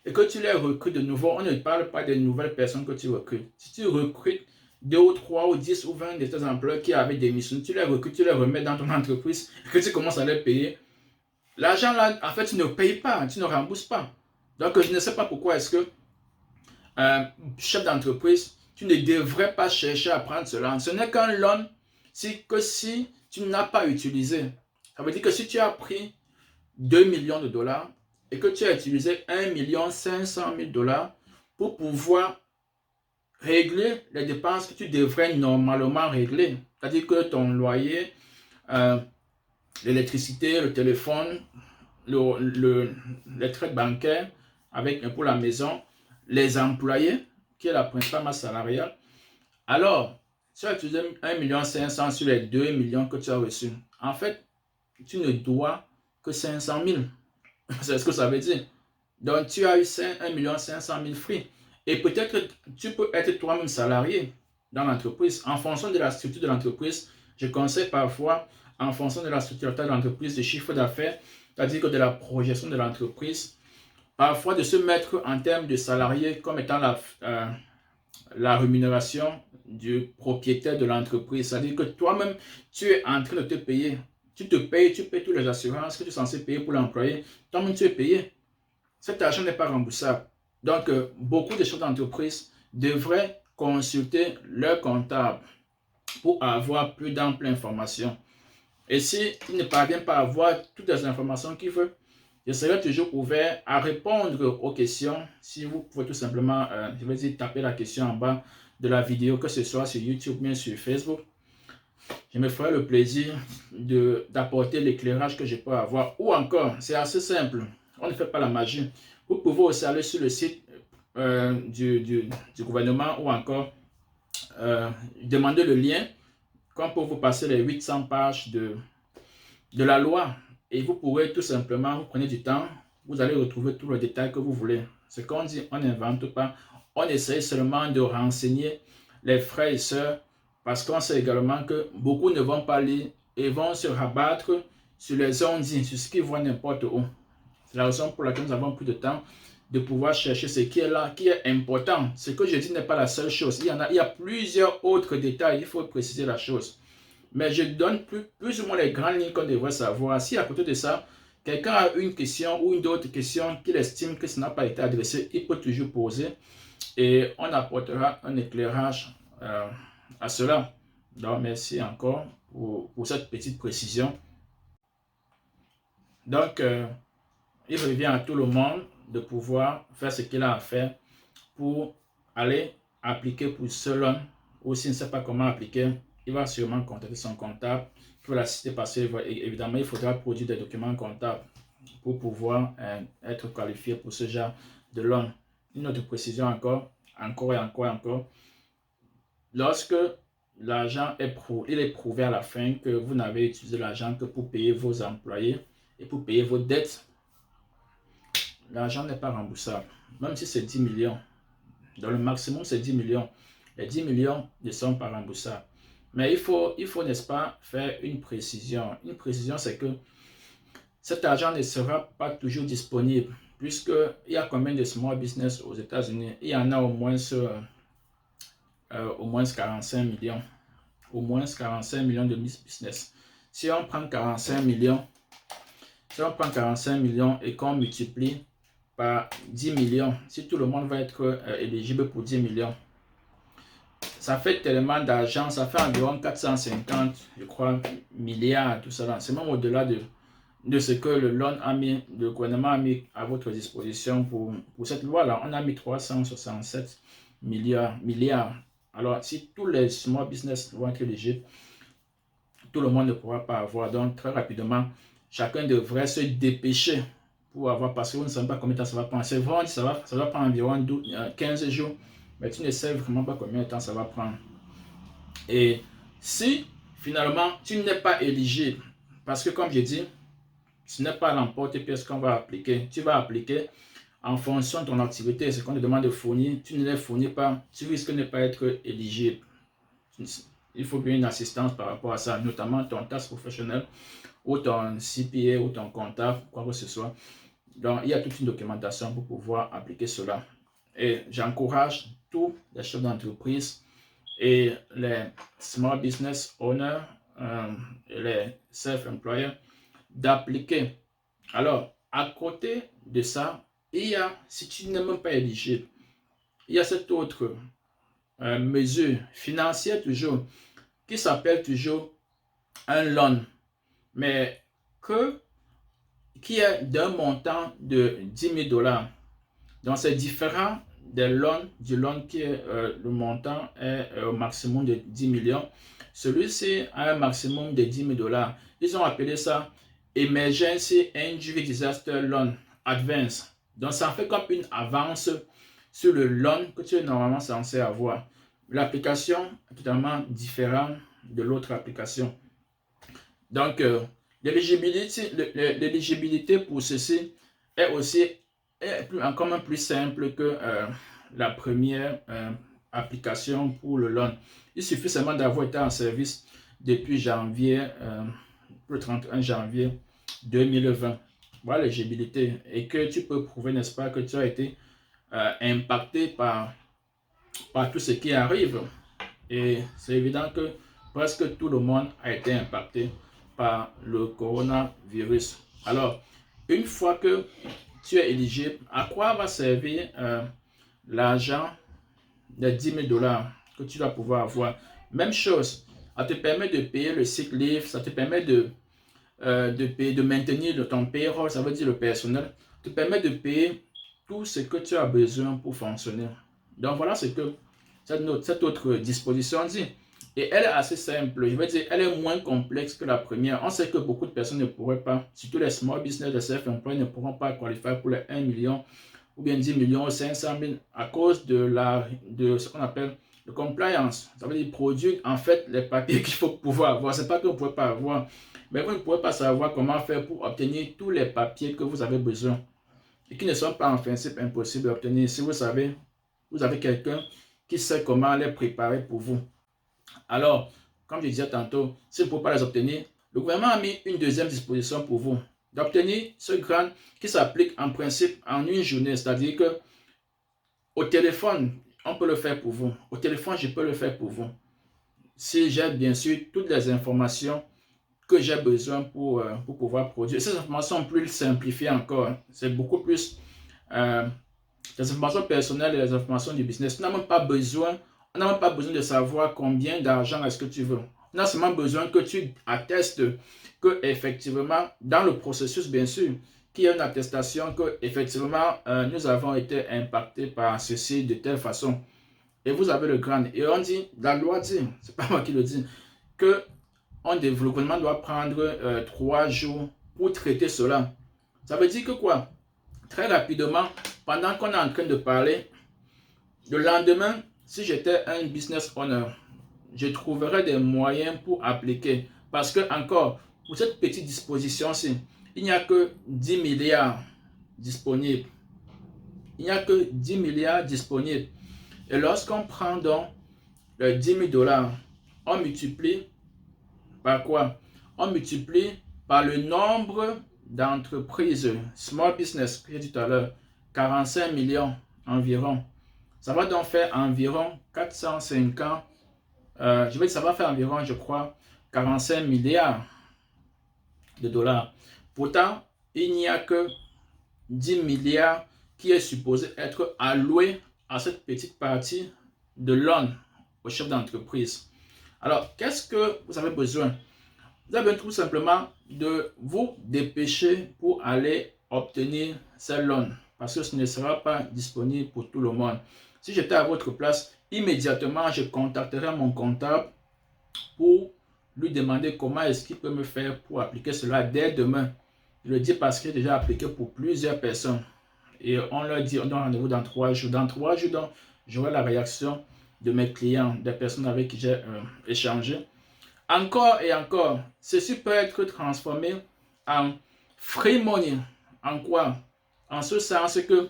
et que tu les recrutes de nouveau, on ne parle pas des nouvelles personnes que tu recrutes. Si tu recrutes 2 ou 3 ou 10 ou 20 de tes employés qui avaient démissionné, tu les recrutes, tu les remets dans ton entreprise et que tu commences à les payer, l'argent là, en fait, tu ne payes pas, tu ne rembourses pas. Donc, je ne sais pas pourquoi est-ce que chef d'entreprise, tu ne devrais pas chercher à prendre cela. Ce n'est qu'un loan si tu n'as pas utilisé. Ça veut dire que si tu as pris 2 millions de dollars et que tu as utilisé 1,5 million$ pour pouvoir régler les dépenses que tu devrais normalement régler. C'est-à-dire que ton loyer, l'électricité, le téléphone, les traits bancaires pour la maison, les employés, qui est la principale masse salariale. Alors, tu as utilisé 1,5 million$ sur les 2 millions que tu as reçus. En fait, tu ne dois que 500 000. C'est ce que ça veut dire. Donc, tu as eu 1,5 million$ free. Et peut-être que tu peux être toi-même salarié dans l'entreprise. En fonction de la structure de l'entreprise, je conseille parfois, en fonction de la structure de l'entreprise, de chiffre d'affaires, c'est-à-dire que de la projection de l'entreprise, parfois de se mettre en termes de salarié comme étant la rémunération du propriétaire de l'entreprise. C'est-à-dire que toi-même, tu es en train de te payer. Tu payes toutes les assurances que tu es censé payer pour l'employé. Toi-même, tu es payé. Cet argent n'est pas remboursable. Donc, beaucoup de chefs d'entreprise devraient consulter leur comptable pour avoir plus d'amples informations. Et s'ils ne parviennent pas à avoir toutes les informations qu'ils veulent, je serai toujours ouvert à répondre aux questions. Si vous pouvez tout simplement, je vais dire, taper la question en bas de la vidéo, que ce soit sur YouTube ou sur Facebook. Je me ferai le plaisir d'apporter l'éclairage que je peux avoir. Ou encore, c'est assez simple, on ne fait pas la magie. Vous pouvez aussi aller sur le site du gouvernement ou encore demander le lien quand pour vous passer les 800 pages de la loi. Et vous pourrez tout simplement, vous prenez du temps, vous allez retrouver tous les détails que vous voulez. Ce qu'on dit, on n'invente pas. On essaye seulement de renseigner les frères et sœurs parce qu'on sait également que beaucoup ne vont pas lire et vont se rabattre sur les on-dit, sur ce qu'ils voient n'importe où. C'est la raison pour laquelle nous avons plus de temps de pouvoir chercher ce qui est là, qui est important. Ce que je dis n'est pas la seule chose. Il y a plusieurs autres détails, il faut préciser la chose. Mais je donne plus ou moins les grandes lignes qu'on devrait savoir. Si à côté de ça, quelqu'un a une question ou une autre question qu'il estime que ça n'a pas été adressé, il peut toujours poser et on apportera un éclairage à cela. Donc, merci encore pour cette petite précision. Donc, il revient à tout le monde de pouvoir faire ce qu'il a à faire pour aller appliquer pour ce loan, ou s'il ne sait pas comment appliquer, il va sûrement contacter son comptable pour l'assister parce qu'évidemment, il faudra produire des documents comptables pour pouvoir être qualifié pour ce genre de loan. Une autre précision encore. Lorsque l'argent il est prouvé à la fin que vous n'avez utilisé l'argent que pour payer vos employés et pour payer vos dettes, l'argent n'est pas remboursable. Même si c'est 10 millions. Dans le maximum, c'est 10 millions. les 10 millions ne sont pas remboursables. Mais il faut n'est-ce pas, faire une précision. Une précision, c'est que cet argent ne sera pas toujours disponible, puisqu'il y a combien de small business aux États-Unis? Il y en a au moins 45 millions. Au moins 45 millions de business. Si on prend 45 millions, et qu'on multiplie par 10 millions, si tout le monde va être éligible pour 10 millions, ça fait tellement d'argent, ça fait environ 450, je crois, milliards, tout ça. C'est même au-delà de ce que le gouvernement a mis à votre disposition pour cette loi-là. On a mis 367 milliards. Alors, si tous les small business vont être éligibles, tout le monde ne pourra pas avoir. Donc, très rapidement, chacun devrait se dépêcher pour avoir, parce que vous ne savez pas combien de temps ça va prendre. C'est vrai, ça va prendre environ 15 jours, mais tu ne sais vraiment pas combien de temps ça va prendre. Et si, finalement, tu n'es pas éligible, parce que comme je dis, ce n'est pas l'emporte-pièce qu'on va appliquer. Tu vas appliquer en fonction de ton activité, ce qu'on te demande de fournir. Tu ne les fournis pas, tu risques de ne pas être éligible. Il faut bien une assistance par rapport à ça, notamment ton taxe professionnel ou ton CPA ou ton comptable, quoi que ce soit. Donc, il y a toute une documentation pour pouvoir appliquer cela. Et j'encourage tous les chefs d'entreprise et les small business owners et les self-employers d'appliquer. Alors, à côté de ça, il y a, si tu n'es même pas éligible, il y a cette autre mesure financière toujours, qui s'appelle toujours un loan, mais qui est d'un montant de 10 000 $. Donc, c'est différent du loan qui est le montant est au maximum de 10 millions. Celui-ci a un maximum de 10 000 $. Ils ont appelé ça Emergency Injury Disaster Loan Advance. Donc, ça fait comme une avance sur le loan que tu es normalement censé avoir. L'application est totalement différente de l'autre application. Donc, l'éligibilité pour ceci est aussi encore même plus simple que la première application pour le loan. Il suffit seulement d'avoir été en service depuis le 31 janvier 2020. Voilà l'éligibilité. Et que tu peux prouver, n'est-ce pas, que tu as été impacté par tout ce qui arrive. Et c'est évident que presque tout le monde a été impacté par le coronavirus. Alors, une fois que tu es éligible, à quoi va servir l'argent de 10 000 $ que tu vas pouvoir avoir? Même chose, ça te permet de payer le sick leave, ça te permet de maintenir ton payroll, ça veut dire le personnel, te permet de payer tout ce que tu as besoin pour fonctionner. Donc voilà ce que cette autre disposition dit. Et elle est assez simple, je veux dire, elle est moins complexe que la première. On sait que beaucoup de personnes ne pourraient pas, surtout les small business, les self-employed, ne pourront pas qualifier pour les 1 million ou bien 10 millions ou 500 000 à cause de ce qu'on appelle le compliance. Ça veut dire produire en fait les papiers qu'il faut pouvoir avoir. Ce n'est pas que vous ne pouvez pas avoir, mais vous ne pouvez pas savoir comment faire pour obtenir tous les papiers que vous avez besoin et qui ne sont pas en principe impossibles à obtenir. Si vous savez, vous avez quelqu'un qui sait comment les préparer pour vous. Alors, comme je disais tantôt, si vous ne pouvez pas les obtenir, le gouvernement a mis une deuxième disposition pour vous, d'obtenir ce grant qui s'applique en principe en une journée, c'est-à-dire que au téléphone, on peut le faire pour vous. Au téléphone, je peux le faire pour vous. Si j'ai bien sûr toutes les informations que j'ai besoin pour pouvoir produire. Ces informations sont plus simplifiées encore. C'est beaucoup plus les informations personnelles et les informations du business. On n'a même pas besoin de savoir combien d'argent est-ce que tu veux. On a seulement besoin que tu attestes que effectivement, dans le processus, bien sûr, qu'il y a une attestation que effectivement nous avons été impactés par ceci de telle façon. Et vous avez le grant. Et on dit, la loi dit, c'est pas moi qui le dis, que le gouvernement doit prendre 3 jours pour traiter cela. Ça veut dire que quoi? Très rapidement, pendant qu'on est en train de parler, le lendemain, si j'étais un business owner, je trouverais des moyens pour appliquer. Parce que, encore, pour cette petite disposition-ci, il n'y a que 10 milliards disponibles. Il n'y a que 10 milliards disponibles. Et lorsqu'on prend donc 10 000 $, on multiplie par quoi? On multiplie par le nombre d'entreprises, small business, que j'ai dit tout à l'heure, 45 millions environ. Ça va donc faire environ 450, je vais dire, ça va faire environ, je crois, 45 milliards de dollars. Pourtant, il n'y a que 10 milliards qui est supposé être alloué à cette petite partie de loan au chef d'entreprise. Alors, qu'est-ce que vous avez besoin? Vous avez tout simplement de vous dépêcher pour aller obtenir ces loans parce que ce ne sera pas disponible pour tout le monde. Si j'étais à votre place, immédiatement, je contacterai mon comptable pour lui demander comment est-ce qu'il peut me faire pour appliquer cela dès demain. Je le dis parce qu'il est déjà appliqué pour plusieurs personnes. Et on leur dit, on donne rendez-vous dans 3 jours. Dans 3 jours, donc, j'aurai la réaction de mes clients, des personnes avec qui j'ai échangé. Encore et encore, ceci peut être transformé en free money. En quoi? En ce sens que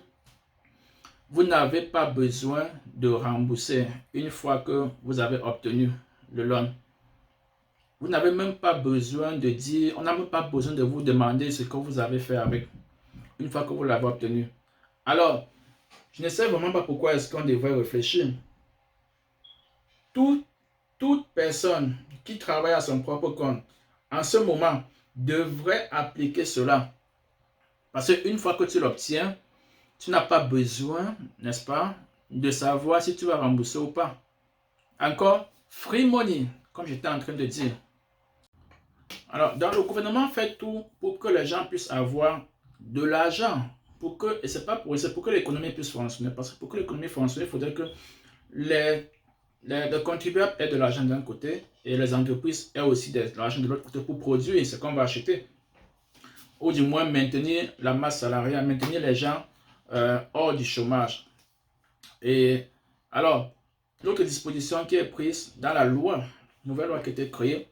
vous n'avez pas besoin de rembourser une fois que vous avez obtenu le loan. Vous n'avez même pas besoin de dire, on n'a même pas besoin de vous demander ce que vous avez fait avec une fois que vous l'avez obtenu. Alors, je ne sais vraiment pas pourquoi est-ce qu'on devrait réfléchir. Toute personne qui travaille à son propre compte, en ce moment, devrait appliquer cela. Parce qu'une fois que tu l'obtiens, tu n'as pas besoin, n'est-ce pas, de savoir si tu vas rembourser ou pas. Encore, free money, comme j'étais en train de dire. Alors, dans le gouvernement fait tout pour que les gens puissent avoir de l'argent. Et c'est pas pour c'est pour que l'économie puisse fonctionner. Parce que pour que l'économie fonctionne, il faudrait que les contribuables aient de l'argent d'un côté et les entreprises aient aussi de l'argent de l'autre côté pour produire ce qu'on va acheter. Ou du moins maintenir la masse salariale, maintenir les gens hors du chômage. Et alors, l'autre disposition qui est prise dans la loi, nouvelle loi qui a été créée,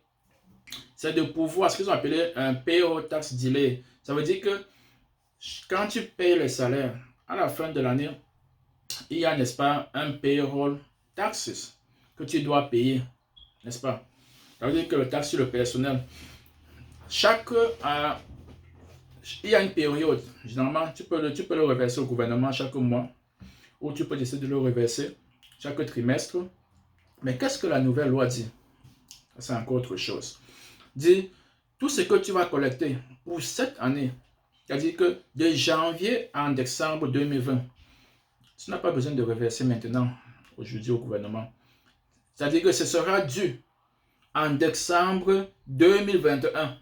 c'est de pouvoir, ce qu'ils ont appelé un payroll tax delay. Ça veut dire que quand tu payes les salaires, à la fin de l'année, il y a, n'est-ce pas, un payroll taxes que tu dois payer, n'est-ce pas? Ça veut dire que le taxe sur le personnel, il y a une période, généralement, tu peux le reverser au gouvernement chaque mois, ou tu peux décider de le reverser chaque trimestre. Mais qu'est-ce que la nouvelle loi dit? C'est encore autre chose. Dit, tout ce que tu vas collecter pour cette année, c'est-à-dire que de janvier à décembre 2020, tu n'as pas besoin de reverser maintenant, aujourd'hui au gouvernement. C'est-à-dire que ce sera dû en décembre 2021.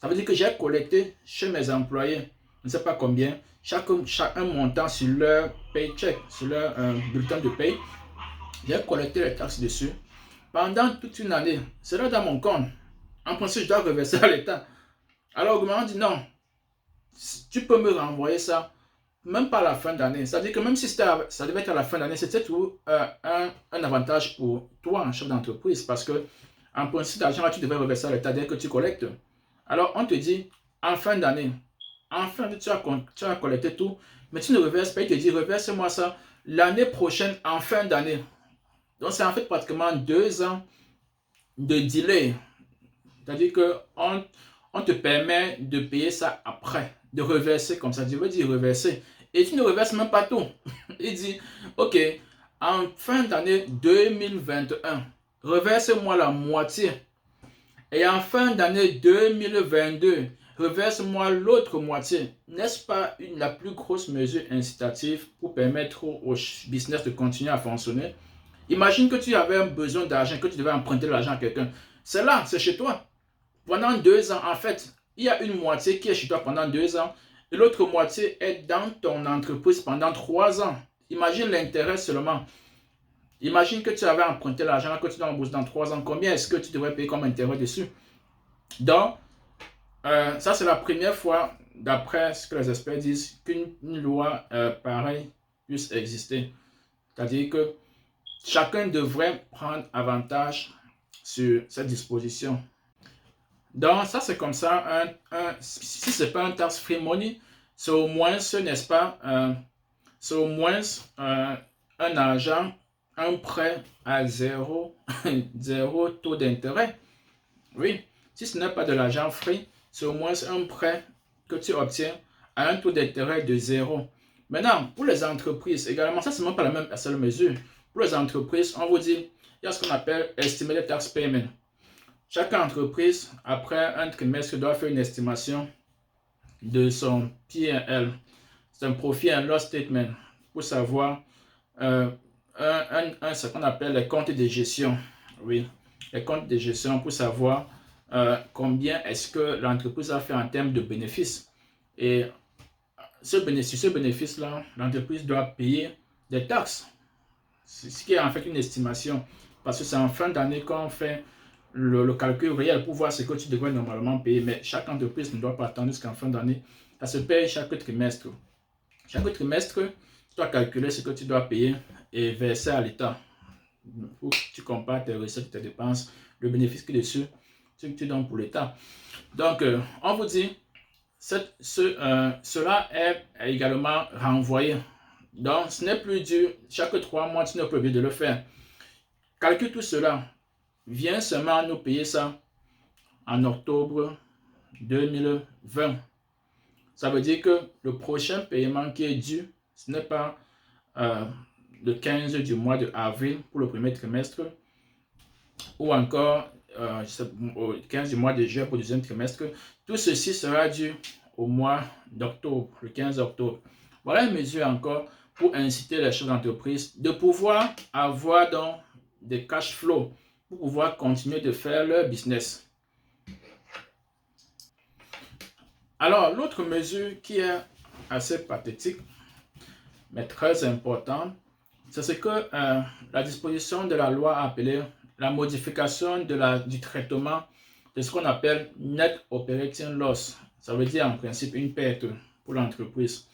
Ça veut dire que j'ai collecté chez mes employés, je ne sais pas combien, un montant sur leur paycheck, sur leur bulletin de paye. J'ai collecté les taxes dessus pendant toute une année. C'est là dans mon compte. En principe, je dois reverser à l'État. Alors, le gouvernement dit non, tu peux me renvoyer ça, même pas à la fin d'année. C'est-à-dire que même si ça devait être à la fin d'année, c'était tout un avantage pour toi, en chef d'entreprise, parce que en principe, l'argent là, tu devais reverser à l'État dès que tu collectes. Alors, on te dit, en fin d'année, tu as collecté tout, mais tu ne reverses pas. Il te dit, reverse-moi ça l'année prochaine, en fin d'année. Donc, c'est en fait pratiquement 2 ans de delay. C'est-à-dire qu'on te permet de payer ça après, de reverser comme ça. Je veux dire reverser. Et tu ne reverses même pas tout. Il dit, ok, en fin d'année 2021, reverse-moi la moitié. Et en fin d'année 2022, reverse-moi l'autre moitié. N'est-ce pas la plus grosse mesure incitative pour permettre au business de continuer à fonctionner? Imagine que tu avais besoin d'argent, que tu devais emprunter l'argent à quelqu'un. C'est là, c'est chez toi. Pendant 2 ans, en fait, il y a une moitié qui est chez toi pendant 2 ans et l'autre moitié est dans ton entreprise pendant 3 ans. Imagine l'intérêt seulement. Imagine que tu avais emprunté l'argent que tu dois rembourser dans 3 ans. Combien est-ce que tu devrais payer comme intérêt dessus? Donc, ça c'est la première fois, d'après ce que les experts disent, qu'une loi pareille puisse exister. C'est-à-dire que chacun devrait prendre avantage sur cette disposition. Donc, ça c'est comme ça, si ce n'est pas un tax free money, c'est au moins, n'est-ce pas, c'est au moins un argent, un prêt à zéro, zéro taux d'intérêt. Oui, si ce n'est pas de l'argent frais, c'est au moins un prêt que tu obtiens à un taux d'intérêt de zéro. Maintenant, pour les entreprises également, ça, c'est même pas la seule mesure. Pour les entreprises, on vous dit, il y a ce qu'on appelle Estimated Tax Payment. Chaque entreprise, après un trimestre, doit faire une estimation de son P&L. C'est un Profit and Loss Statement pour savoir ce qu'on appelle les comptes de gestion. Oui, les comptes de gestion pour savoir combien est-ce que l'entreprise a fait en termes de bénéfices. Et ce bénéfice-là, l'entreprise doit payer des taxes. Ce qui est en fait une estimation. Parce que c'est en fin d'année qu'on fait le calcul réel pour voir ce que tu devrais normalement payer. Mais chaque entreprise ne doit pas attendre jusqu'en fin d'année. Ça se paye chaque trimestre. Chaque trimestre, tu dois calculer ce que tu dois payer et verser à l'État. Tu compares tes recettes, tes dépenses, le bénéfice qui est dessus, ce que tu donnes pour l'État. Donc, on vous dit, cela est également renvoyé. Donc, ce n'est plus dû chaque 3 mois, tu n'es pas obligé de le faire. Calcule tout cela. Viens seulement nous payer ça en octobre 2020. Ça veut dire que le prochain paiement qui est dû, ce n'est pas le 15 du mois de avril pour le premier trimestre ou encore au 15 du mois de juin pour le deuxième trimestre. Tout ceci sera dû au mois d'octobre, le 15 octobre. Voilà une mesure encore pour inciter les chefs d'entreprise de pouvoir avoir donc des cash flows pour pouvoir continuer de faire leur business. Alors, l'autre mesure qui est assez pathétique, mais très importante, c'est ce que la disposition de la loi appelée la modification du traitement de ce qu'on appelle Net Operating Loss. Ça veut dire en principe une perte pour l'entreprise.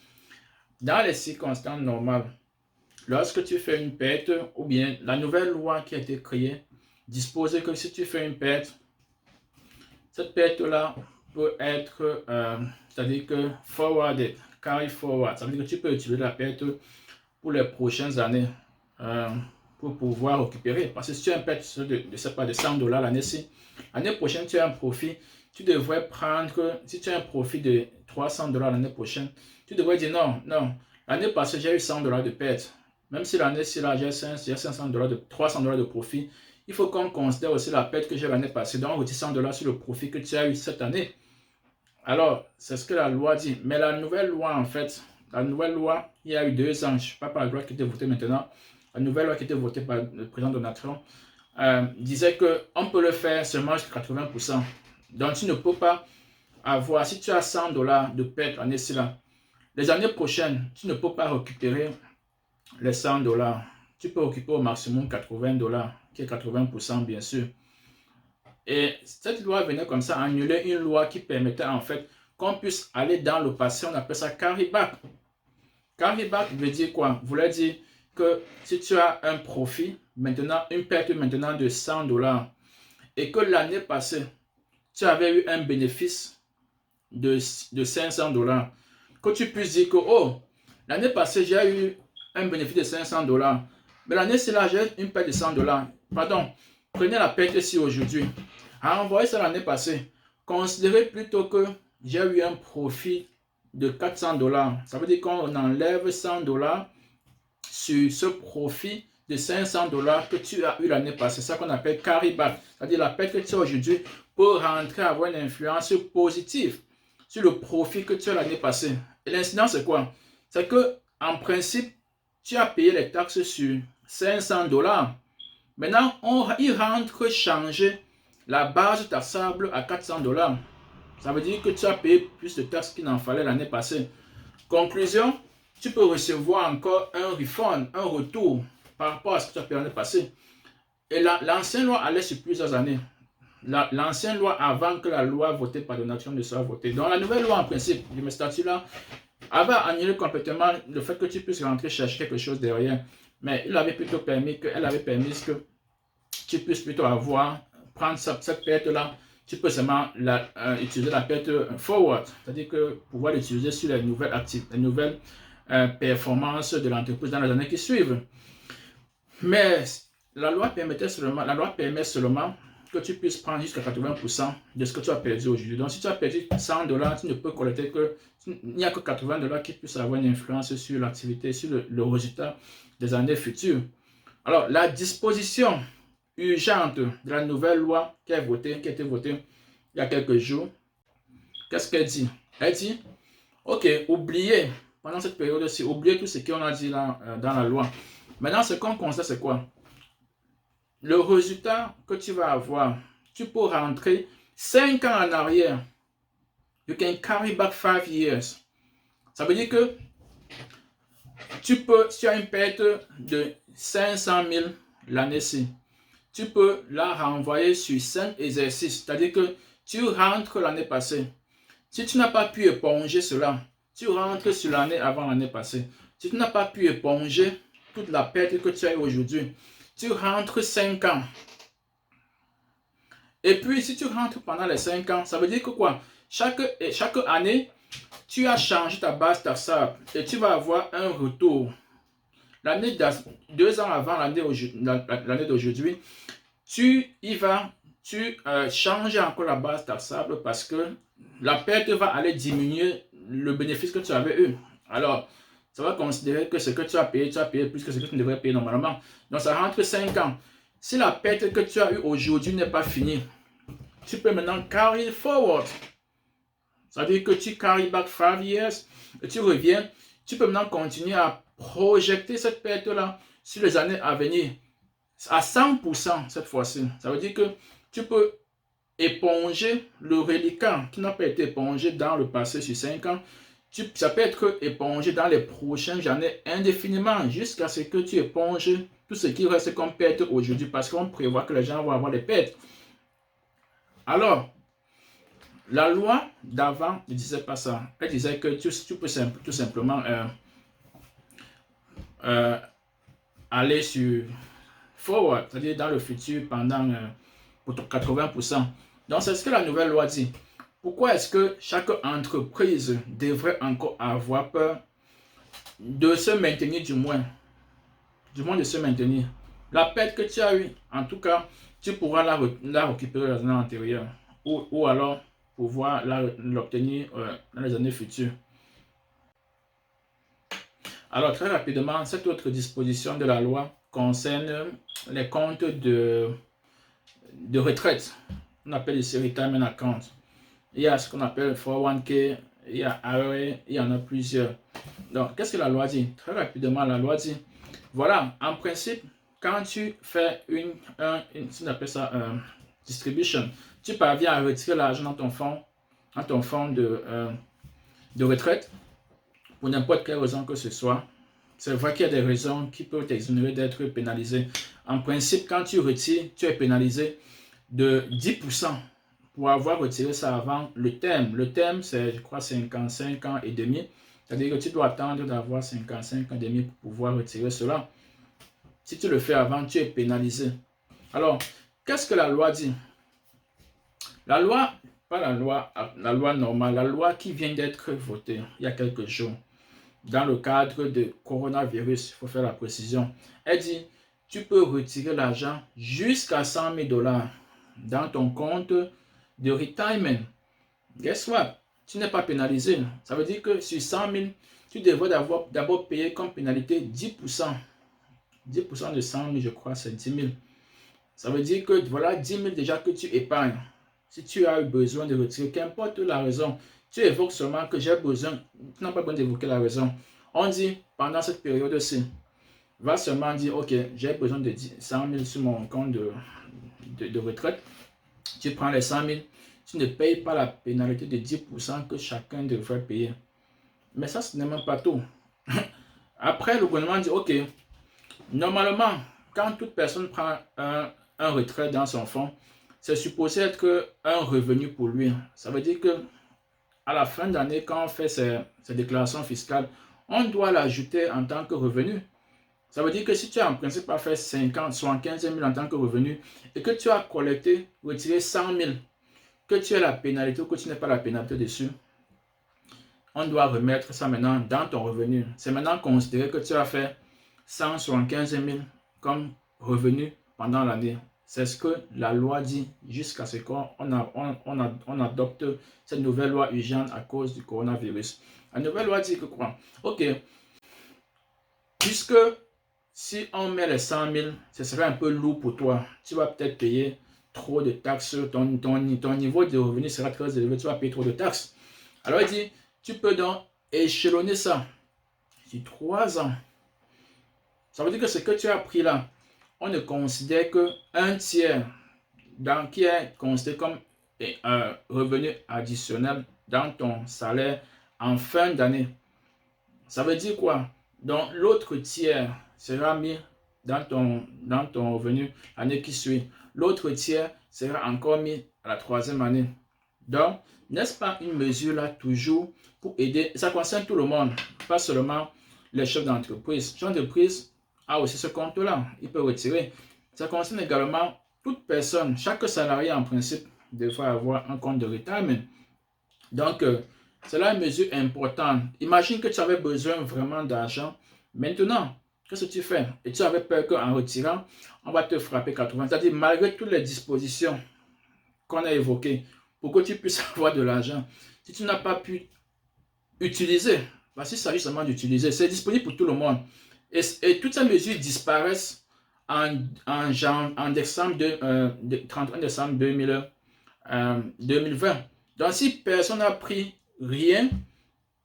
Dans les circonstances normales, lorsque tu fais une perte, ou bien la nouvelle loi qui a été créée dispose que si tu fais une perte, cette perte-là peut être, c'est-à-dire que forwarded, carry forward, ça veut dire que tu peux utiliser la perte pour les prochaines années pour pouvoir récupérer. Parce que si tu as une perte de 100 $ l'année-ci, l'année prochaine tu as un profit, tu devrais prendre, si tu as un profit de 300 $ l'année prochaine, tu devrais dire non, l'année passée j'ai eu 100 $ de perte. Même si l'année-ci là j'ai 500 $, 300 $ de profit, il faut qu'on considère aussi la perte que j'ai l'année passée. Donc on retire 100 $ sur le profit que tu as eu cette année. Alors, c'est ce que la loi dit. Mais la nouvelle loi, en fait, la nouvelle loi, il y a eu 2 ans, je ne sais pas par la loi qui était votée maintenant, la nouvelle loi qui était votée par le président Donald Trump, disait qu'on peut le faire seulement jusqu'à 80%. Donc, tu ne peux pas avoir, si tu as 100 $ de perte l'année-ci là, les années prochaines, tu ne peux pas récupérer les 100 $. Tu peux récupérer au maximum 80 $, qui est 80% bien sûr. Et cette loi venait comme ça annuler une loi qui permettait en fait qu'on puisse aller dans le passé, on appelle ça carry back. Carry back veut dire quoi? Voulait dire que si tu as un profit, maintenant, une perte maintenant de 100 $ et que l'année passée, tu avais eu un bénéfice de 500 $, que tu puisses dire que, oh, l'année passée, j'ai eu un bénéfice de 500 $, mais l'année-ci, là, j'ai une perte de 100 $. Pardon, prenez la perte ici aujourd'hui. Envoyez ça l'année passée. Considérez plutôt que j'ai eu un profit de 400 $. Ça veut dire qu'on enlève 100 $ sur ce profit de 500 $ que tu as eu l'année passée. C'est ça qu'on appelle carry back. C'est-à-dire la perte que tu as aujourd'hui peut rentrer avoir une influence positive sur le profit que tu as l'année passée. Et l'incident, c'est quoi? C'est que en principe, tu as payé les taxes sur 500 $. Maintenant, il rentre changer la base taxable à 400 $. Ça veut dire que tu as payé plus de taxes qu'il n'en fallait l'année passée. Conclusion, tu peux recevoir encore un refund, un retour par rapport à ce que tu as payé l'année passée. Et l'ancienne loi allait sur plusieurs années. L'ancienne loi avant que la loi votée par Donald Trump ne soit votée. Donc la nouvelle loi en principe, de mes statuts-là, avait annulé complètement le fait que tu puisses rentrer chercher quelque chose derrière. Mais elle avait plutôt permis que tu puisses plutôt prendre cette perte-là, tu peux seulement utiliser la perte forward, c'est-à-dire que pouvoir l'utiliser sur les nouvelles performances de l'entreprise dans les années qui suivent. Mais la loi permet seulement que tu puisses prendre jusqu'à 80% de ce que tu as perdu aujourd'hui. Donc, si tu as perdu 100 $, tu ne peux collecter que, il n'y a que 80 $ qui puissent avoir une influence sur l'activité, sur le résultat des années futures. Alors, la disposition urgente de la nouvelle loi qui a été votée il y a quelques jours, qu'est-ce qu'elle dit? Elle dit, ok, oubliez, pendant cette période-ci, oubliez tout ce qu'on a dit là, dans la loi. Maintenant, ce qu'on constate, c'est quoi? Le résultat que tu vas avoir, tu peux rentrer 5 ans en arrière. You can carry back 5 years. Ça veut dire que si tu as une perte de 500 000 l'année-ci, tu peux la renvoyer sur 5 exercices. C'est-à-dire que tu rentres l'année passée. Si tu n'as pas pu éponger cela, tu rentres sur l'année avant l'année passée. Si tu n'as pas pu éponger toute la perte que tu as aujourd'hui, tu rentres 5 ans. Et puis, si tu rentres pendant les 5 ans, ça veut dire que quoi? Chaque année, tu as changé ta base taxable et tu vas avoir un retour. 2 ans avant l'année d'aujourd'hui, tu changes encore la base taxable parce que la perte va aller diminuer le bénéfice que tu avais eu. Alors, ça va considérer que ce que tu as payé plus que ce que tu devrais payer normalement. Donc, ça rentre 5 ans. Si la perte que tu as eue aujourd'hui n'est pas finie, tu peux maintenant carry forward. Ça veut dire que tu carry back 5 years et tu reviens. Tu peux maintenant continuer à projeter cette perte-là sur les années à venir à 100% cette fois-ci. Ça veut dire que tu peux éponger le reliquat qui n'a pas été épongé dans le passé sur 5 ans. Ça peut être épongé dans les prochaines années indéfiniment jusqu'à ce que tu éponges tout ce qui reste comme perte aujourd'hui parce qu'on prévoit que les gens vont avoir des pertes. Alors, la loi d'avant ne disait pas ça. Elle disait que tu peux tout simplement aller sur forward, c'est-à-dire dans le futur pendant pour 80%. Donc, c'est ce que la nouvelle loi dit. Pourquoi est-ce que chaque entreprise devrait encore avoir peur de se maintenir du moins de se maintenir? La perte que tu as eue, en tout cas, tu pourras la récupérer dans l'année antérieure ou alors pouvoir l'obtenir dans les années futures. Alors, très rapidement, cette autre disposition de la loi concerne les comptes de retraite. On appelle ici retirement account. Il y a ce qu'on appelle 401k, il y a IRA, il y en a plusieurs. Donc, qu'est-ce que la loi dit? Très rapidement, la loi dit, voilà, en principe, quand tu fais on appelle ça distribution, tu parviens à retirer l'argent dans ton fonds de retraite, pour n'importe quelle raison que ce soit. C'est vrai qu'il y a des raisons qui peuvent t'exonérer d'être pénalisé. En principe, quand tu retires, tu es pénalisé de 10% pour avoir retiré ça avant le terme. Le terme, c'est, je crois, 55 ans et demi. C'est-à-dire que tu dois attendre d'avoir 55 ans et demi pour pouvoir retirer cela. Si tu le fais avant, tu es pénalisé. Alors, qu'est-ce que la loi dit? La loi, pas la loi normale, la loi qui vient d'être votée il y a quelques jours, dans le cadre de coronavirus, il faut faire la précision. Elle dit, tu peux retirer l'argent jusqu'à 100 000 $ dans ton compte de retirement. Guess what? Tu n'es pas pénalisé. Ça veut dire que sur 100 000, tu devrais d'abord payer comme pénalité 10%. 10% de 100 000, je crois, c'est 10 000. Ça veut dire que voilà 10 000 déjà que tu épargnes. Si tu as eu besoin de retirer, qu'importe la raison, tu évoques seulement que j'ai besoin, tu n'as pas besoin d'évoquer la raison. On dit, pendant cette période-ci, va seulement dire, ok, j'ai besoin de 100 000 sur mon compte de retraite. Tu prends les 100 000, tu ne payes pas la pénalité de 10% que chacun devrait payer. Mais ça, ce n'est même pas tout. Après, le gouvernement dit, ok, normalement, quand toute personne prend un retrait dans son fonds, c'est supposé être un revenu pour lui. Ça veut dire que à la fin d'année, quand on fait ses déclarations fiscales, on doit l'ajouter en tant que revenu. Ça veut dire que si tu as en principe pas fait 50, 75 000 en tant que revenu et que tu as collecté, retiré 100 000, que tu as la pénalité ou que tu n'as pas la pénalité dessus, on doit remettre ça maintenant dans ton revenu. C'est maintenant considéré que tu as fait 175 000 comme revenu pendant l'année. C'est ce que la loi dit jusqu'à ce qu'on adopte cette nouvelle loi urgente à cause du coronavirus. La nouvelle loi dit que quoi? Ok, puisque si on met les 100 000, ce serait un peu lourd pour toi. Tu vas peut-être payer trop de taxes. Ton niveau de revenu sera très élevé. Tu vas payer trop de taxes. Alors il dit, tu peux donc échelonner ça sur 3 ans. Ça veut dire que ce que tu as pris là, on ne considère qu'un tiers qui est considéré comme un revenu additionnel dans ton salaire en fin d'année. Ça veut dire quoi? Donc l'autre tiers sera mis dans ton revenu l'année qui suit. L'autre tiers sera encore mis à la 3e année. Donc, n'est-ce pas une mesure là toujours pour aider? Ça concerne tout le monde, pas seulement les chefs d'entreprise. Le chef d'entreprise a aussi ce compte-là, il peut retirer. Ça concerne également toute personne. Chaque salarié en principe devrait avoir un compte de retirement. Donc, c'est là une mesure importante. Imagine que tu avais besoin vraiment d'argent. Maintenant, qu'est-ce que tu fais? Et tu avais peur qu'en retirant, on va te frapper 80. C'est-à-dire, malgré toutes les dispositions qu'on a évoquées, pour que tu puisses avoir de l'argent, si tu n'as pas pu utiliser, s'il s'agit seulement d'utiliser, c'est disponible pour tout le monde. Et toutes ces mesures disparaissent en décembre 31 décembre 2020. Donc, si personne n'a pris rien,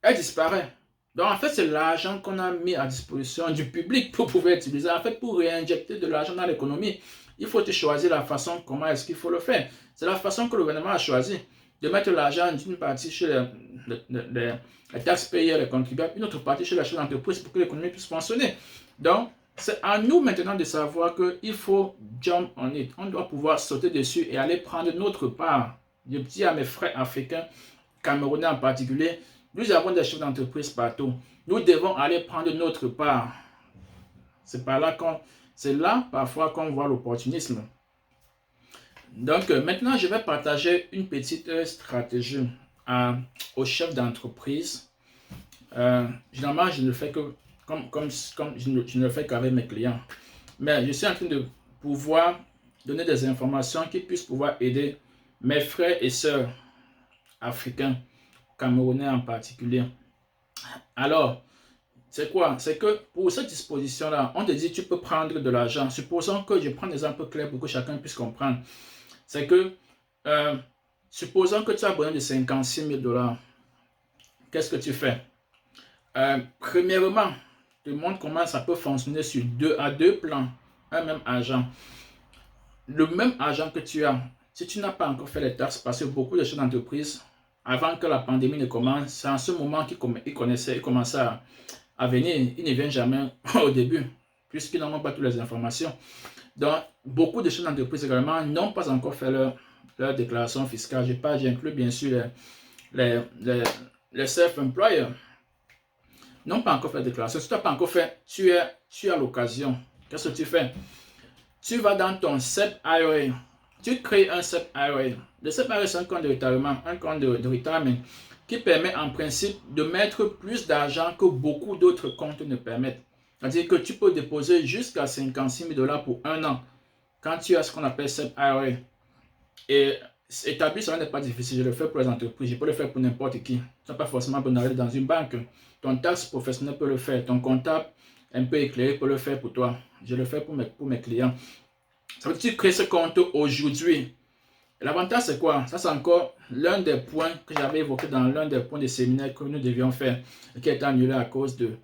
elle disparaît. Donc, en fait, c'est l'argent qu'on a mis à disposition du public pour pouvoir utiliser. En fait, pour réinjecter de l'argent dans l'économie, il faut choisir la façon, comment est-ce qu'il faut le faire. C'est la façon que le gouvernement a choisi de mettre l'argent d'une partie chez les taxpayeurs, les contribuables, une autre partie chez les chefs d'entreprise pour que l'économie puisse fonctionner. Donc, c'est à nous maintenant de savoir qu'il faut jump on it. On doit pouvoir sauter dessus et aller prendre notre part. Je dis à mes frères africains, camerounais en particulier, nous avons des chefs d'entreprise partout. Nous devons aller prendre notre part. C'est là parfois qu'on voit l'opportunisme. Donc maintenant, je vais partager une petite stratégie aux chefs d'entreprise. Généralement, je ne le fais que je ne le fais qu'avec mes clients. Mais je suis en train de pouvoir donner des informations qui puissent pouvoir aider mes frères et sœurs africains, camerounais en particulier. Alors, c'est quoi? C'est que pour cette disposition-là, on te dit tu peux prendre de l'argent. Supposons que je prends des exemples clairs pour que chacun puisse comprendre. C'est que, supposons que tu as besoin de 56 000 $. Qu'est-ce que tu fais? Premièrement, je te montre comment ça peut fonctionner sur deux plans. Un même argent. Le même argent que tu as, si tu n'as pas encore fait les taxes, parce que beaucoup de chefs d'entreprise, avant que la pandémie ne commence, c'est en ce moment qu'ils commençaient à venir. Ils ne viennent jamais au début, puisqu'ils n'ont pas toutes les informations. Donc, beaucoup de chefs d'entreprise également n'ont pas encore fait leur déclaration fiscale. J'inclus bien sûr les self-employers. N'ont pas encore fait la déclaration. Si tu n'as pas encore fait, tu as l'occasion. Qu'est-ce que tu fais? Tu vas dans ton SEP IRA. Tu crées un SEP IRA. Le SEP IRA, c'est un compte de retirement, qui permet en principe de mettre plus d'argent que beaucoup d'autres comptes ne permettent. C'est-à-dire que tu peux déposer jusqu'à 56 000 $ pour 1 an quand tu as ce qu'on appelle SEP IRA. Et établir cela n'est pas difficile. Je le fais pour les entreprises. Je peux le faire pour n'importe qui. Tu n'as pas forcément besoin d'aller dans une banque. Ton taxe professionnel peut le faire. Ton comptable un peu éclairé peut le faire pour toi. Je le fais pour mes clients. Ça veut dire que tu crées ce compte aujourd'hui. L'avantage, c'est quoi? Ça, c'est encore l'un des points que j'avais évoqué dans l'un des points des séminaires que nous devions faire et qui a été annulé à cause de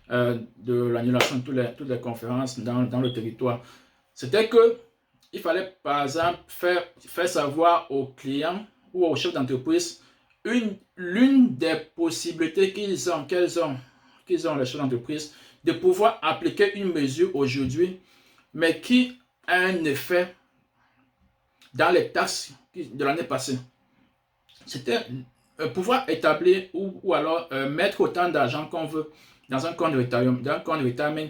l'annulation de toutes les conférences dans le territoire. C'était que il fallait, par exemple, faire savoir aux clients ou aux chefs d'entreprise l'une des possibilités qu'ils ont les chefs d'entreprise, de pouvoir appliquer une mesure aujourd'hui, mais qui a un effet dans les taxes de l'année passée. C'était pouvoir établir ou alors mettre autant d'argent qu'on veut dans un compte de retirement,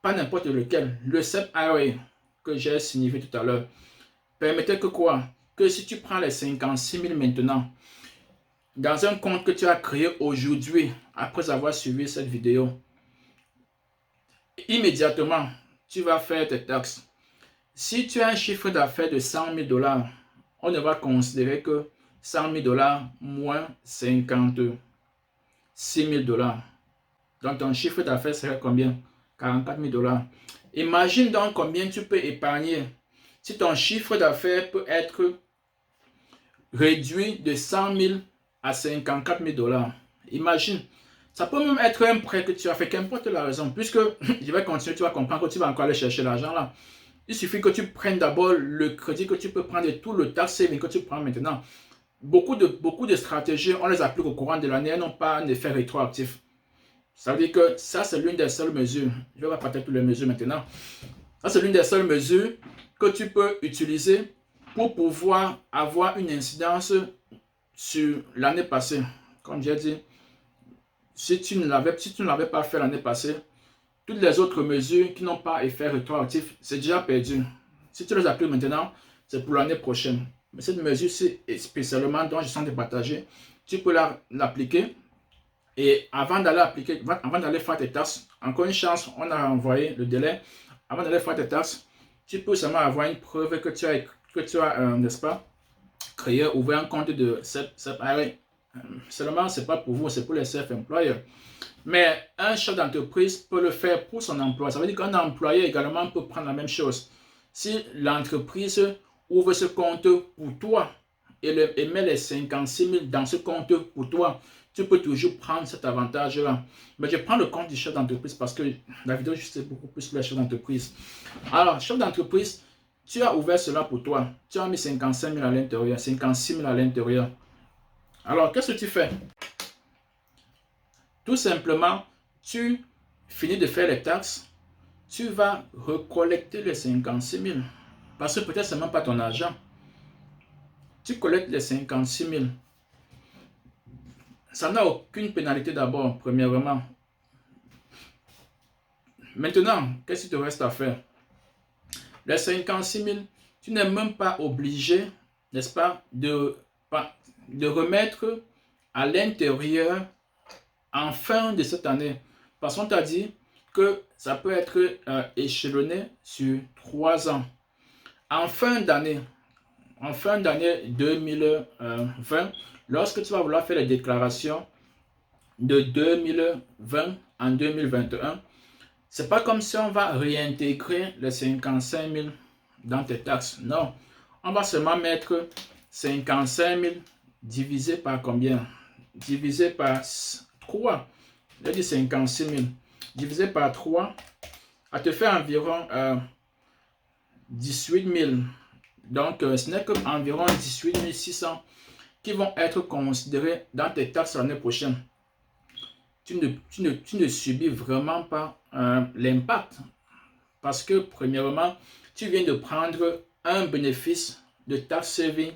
pas n'importe lequel. Le SEP IRA que j'ai signifié tout à l'heure permettait que quoi? Que si tu prends les 56 000 maintenant, dans un compte que tu as créé aujourd'hui, après avoir suivi cette vidéo, immédiatement, tu vas faire tes taxes. Si tu as un chiffre d'affaires de 100 000 $, on ne va considérer que 100 000 $ moins 56 000 $. Donc, ton chiffre d'affaires serait combien? 44 000 $. Imagine donc combien tu peux épargner si ton chiffre d'affaires peut être réduit de 100 000 à 54 000 $. Imagine. Ça peut même être un prêt que tu as fait, qu'importe la raison. Puisque je vais continuer, tu vas comprendre que tu vas encore aller chercher l'argent là. Il suffit que tu prennes d'abord le crédit que tu peux prendre et tout le tax saving que tu prends maintenant. Beaucoup de stratégies, on les applique au courant de l'année, elles n'ont pas un effet rétroactif. Ça veut dire que ça, c'est l'une des seules mesures. Je vais partager toutes les mesures maintenant. Ça, c'est l'une des seules mesures que tu peux utiliser pour pouvoir avoir une incidence sur l'année passée. Comme j'ai dit, si tu ne l'avais pas fait l'année passée, toutes les autres mesures qui n'ont pas effet rétroactif, c'est déjà perdu. Si tu les appliques maintenant, c'est pour l'année prochaine. Mais cette mesure, c'est spécialement dont je sens de partager. Tu peux l'appliquer. Et avant d'aller faire tes taxes, encore une chance, on a envoyé le délai. Avant d'aller faire tes taxes, tu peux seulement avoir une preuve que tu as n'est-ce pas, créé, ouvert un compte de CEP. Seulement, ce n'est pas pour vous, c'est pour les self-employeurs. Mais un chef d'entreprise peut le faire pour son emploi. Ça veut dire qu'un employé également peut prendre la même chose. Si l'entreprise ouvre ce compte pour toi et met les 56 000 dans ce compte pour toi, tu peux toujours prendre cet avantage-là. Mais je prends le compte du chef d'entreprise parce que la vidéo, c'est beaucoup plus pour les chefs d'entreprise. Alors, chef d'entreprise, tu as ouvert cela pour toi. Tu as mis 55 000 à l'intérieur, 56 000 à l'intérieur. Alors, qu'est-ce que tu fais? Tout simplement, tu finis de faire les taxes, tu vas recollecter les 56 000. Parce que peut-être ce n'est même pas ton argent. Tu collectes les 56 000. Ça n'a aucune pénalité d'abord, premièrement. Maintenant, qu'est-ce qu'il te reste à faire? Les 56 000, tu n'es même pas obligé, n'est-ce pas, de remettre à l'intérieur en fin de cette année. Parce qu'on t'a dit que ça peut être échelonné sur 3 ans. En fin d'année 2020, lorsque tu vas vouloir faire les déclarations de 2020 en 2021, c'est pas comme si on va réintégrer les 55 000 dans tes taxes. Non, on va seulement mettre 55 000 divisé par combien? Divisé par 3. Je dis 56 000 divisé par 3, ça te fait environ 18 000. Donc, ce n'est qu'environ 18 600 qui vont être considérés dans tes taxes l'année prochaine. Tu ne subis vraiment pas l'impact. Parce que, premièrement, tu viens de prendre un bénéfice de tax saving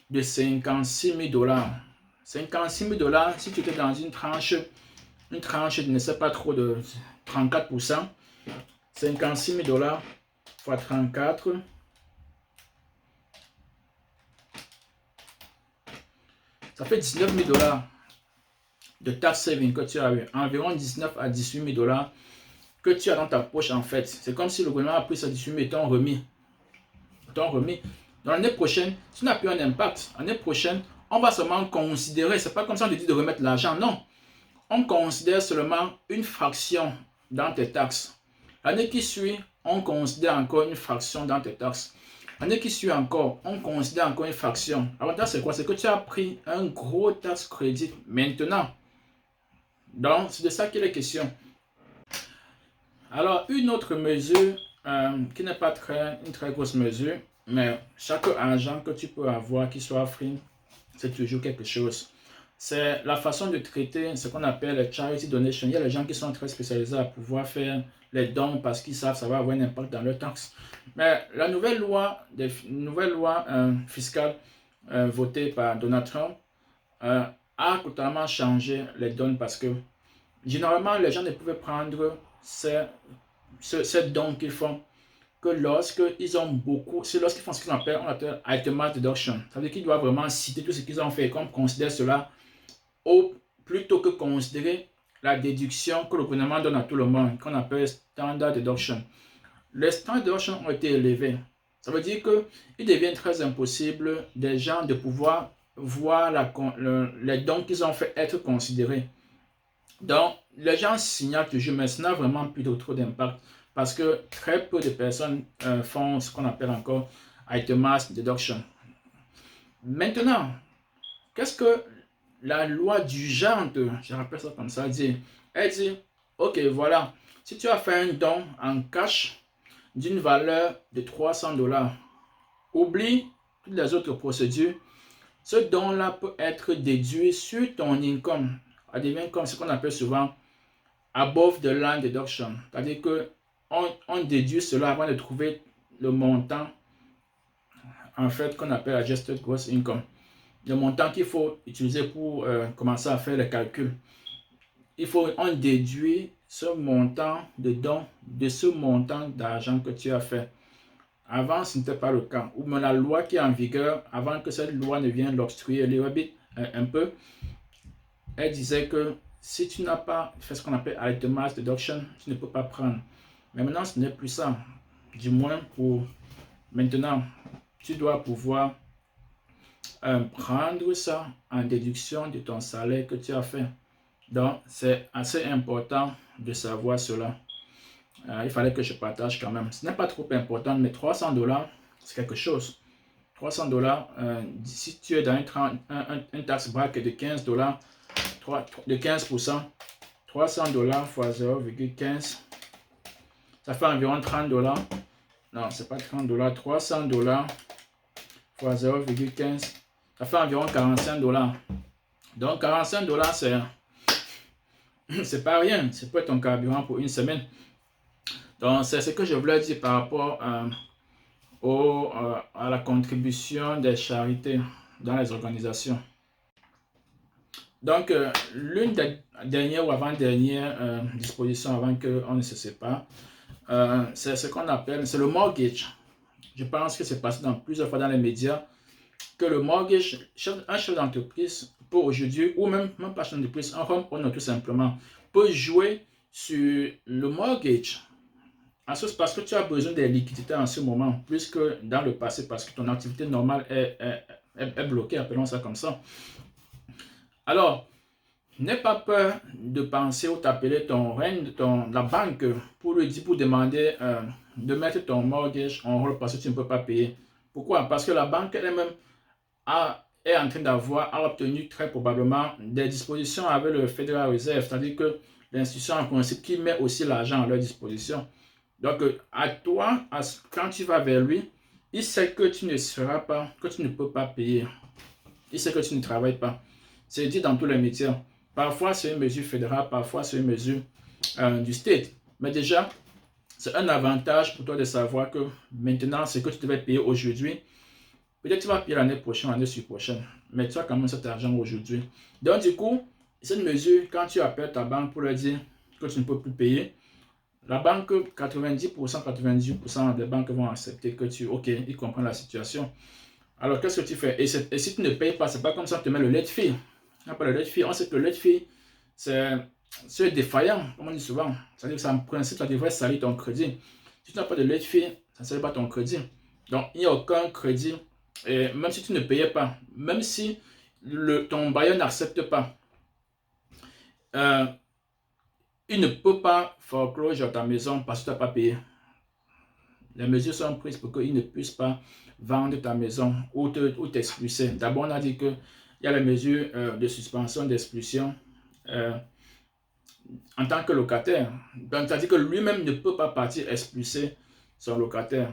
de 56 000 $. 56 000 $, si tu étais dans une tranche, je ne sais pas trop, de 34%, 56 000 $ fois 34, ça fait 19 000 $ de tax saving que tu as eu, environ 19 à 18 000 $ que tu as dans ta poche en fait. C'est comme si le gouvernement a pris ces 18 000 et t'ont remis. Dans l'année prochaine, tu n'as plus un impact. L'année prochaine, on va seulement considérer, c'est pas comme ça on te dit de remettre l'argent, non. On considère seulement une fraction dans tes taxes. L'année qui suit, on considère encore une fraction dans tes taxes. L'année qui suit encore, on considère encore une fraction. L'avantage c'est quoi? C'est que tu as pris un gros tax crédit maintenant. Donc, c'est de ça qu'il est question. Alors, une autre mesure qui n'est pas une très grosse mesure, mais chaque argent que tu peux avoir qui soit free, c'est toujours quelque chose. C'est la façon de traiter ce qu'on appelle les charity donations. Il y a les gens qui sont très spécialisés à pouvoir faire les dons parce qu'ils savent que ça va avoir un impact dans leurs taxes. Mais la nouvelle loi fiscale votée par Donald Trump a totalement changé les dons parce que généralement les gens ne pouvaient prendre ces dons qu'ils font que lorsqu'ils ont beaucoup, c'est lorsqu'ils font ce qu'on appelle itemized deduction. Ça veut dire qu'ils doivent vraiment citer tout ce qu'ils ont fait et qu'on considère cela plutôt que considérer la déduction que le gouvernement donne à tout le monde, qu'on appelle standard deduction. les standards de deduction ont été élevés. Ça veut dire qu'il devient très impossible des gens de pouvoir voir les dons qu'ils ont fait être considérés. Donc, les gens signalent toujours, mais ça n'a vraiment plus trop d'impact parce que très peu de personnes font ce qu'on appelle encore itemized deduction. Maintenant, qu'est-ce que la loi d'urgence, je rappelle ça comme ça, dit? Elle dit, ok, voilà, si tu as fait un don en cash d'une valeur de 300 $, oublie toutes les autres procédures. Ce don-là peut être déduit sur ton income. Ça devient comme ce qu'on appelle souvent above the line deduction. C'est-à-dire qu'on déduit cela avant de trouver le montant en fait qu'on appelle adjusted gross income. Le montant qu'il faut utiliser pour commencer à faire les calculs. On déduit ce montant de don de ce montant d'argent que tu as fait. Avant, ce n'était pas le cas. Ou même la loi qui est en vigueur, avant que cette loi ne vienne l'obstruer un peu, elle disait que si tu n'as pas fait ce qu'on appelle itemized deduction, tu ne peux pas prendre. Mais maintenant, ce n'est plus ça. Du moins pour maintenant, tu dois pouvoir prendre ça en déduction de ton salaire que tu as fait. Donc, c'est assez important de savoir cela. Il fallait que je partage quand même. Ce n'est pas trop important, mais 300 $, c'est quelque chose. 300 $, si tu es dans un tax bracket de 15 $, de 15%, 300 $ fois 0,15, ça fait environ 30 $. Non, c'est pas 30 $, 300 $ fois 0,15, ça fait environ 45 $. Donc 45 $, c'est pas rien. C'est pas ton carburant pour une semaine. Donc c'est ce que je voulais dire par rapport à la contribution des charités dans les organisations. Donc, l'une des dernières ou avant-dernières dispositions avant qu'on ne se sépare, c'est ce qu'on appelle, c'est le mortgage. Je pense que c'est passé plusieurs fois dans les médias que le mortgage, un chef d'entreprise peut aujourd'hui, ou même pas chef d'entreprise, un homeowner tout simplement, peut jouer sur le mortgage. Parce que tu as besoin des liquidités en ce moment, plus que dans le passé, parce que ton activité normale est bloquée, appelons ça comme ça. Alors, n'aie pas peur de penser ou t'appeler la banque pour demander de mettre ton mortgage en hold parce que tu ne peux pas payer. Pourquoi? Parce que la banque elle-même est en train a obtenu très probablement des dispositions avec le Federal Reserve, c'est-à-dire que l'institution en principe qui met aussi l'argent à leur disposition. Donc, à toi, quand tu vas vers lui, il sait que tu ne peux pas payer. Il sait que tu ne travailles pas. C'est dit dans tous les métiers. Parfois, c'est une mesure fédérale, parfois, c'est une mesure du state. Mais déjà, c'est un avantage pour toi de savoir que maintenant, ce que tu devais payer aujourd'hui, peut-être tu vas payer l'année prochaine, l'année prochaine. Mais tu as quand même cet argent aujourd'hui. Donc, du coup, cette mesure, quand tu appelles ta banque pour leur dire que tu ne peux plus payer, la banque, 90%, 98% des banques vont accepter que ils comprennent la situation. Alors, qu'est-ce que tu fais? Et si tu ne payes pas, c'est pas comme ça que tu mets le late fee. Le late fee, on sait que le late fee, c'est défaillant, comme on dit souvent. C'est-à-dire que en principe, ça devrait salir ton crédit. Si tu n'as pas de late fee, ça ne salit pas ton crédit. Donc, il n'y a aucun crédit. Et même si tu ne payais pas, même si ton bailleur n'accepte pas, il ne peut pas foreclore ta maison parce que tu n'as pas payé. Les mesures sont prises pour qu'il ne puisse pas vendre ta maison ou t'expulser. D'abord, on a dit qu'il y a les mesures de suspension, d'expulsion en tant que locataire. Donc, c'est-à-dire que lui-même ne peut pas partir expulser son locataire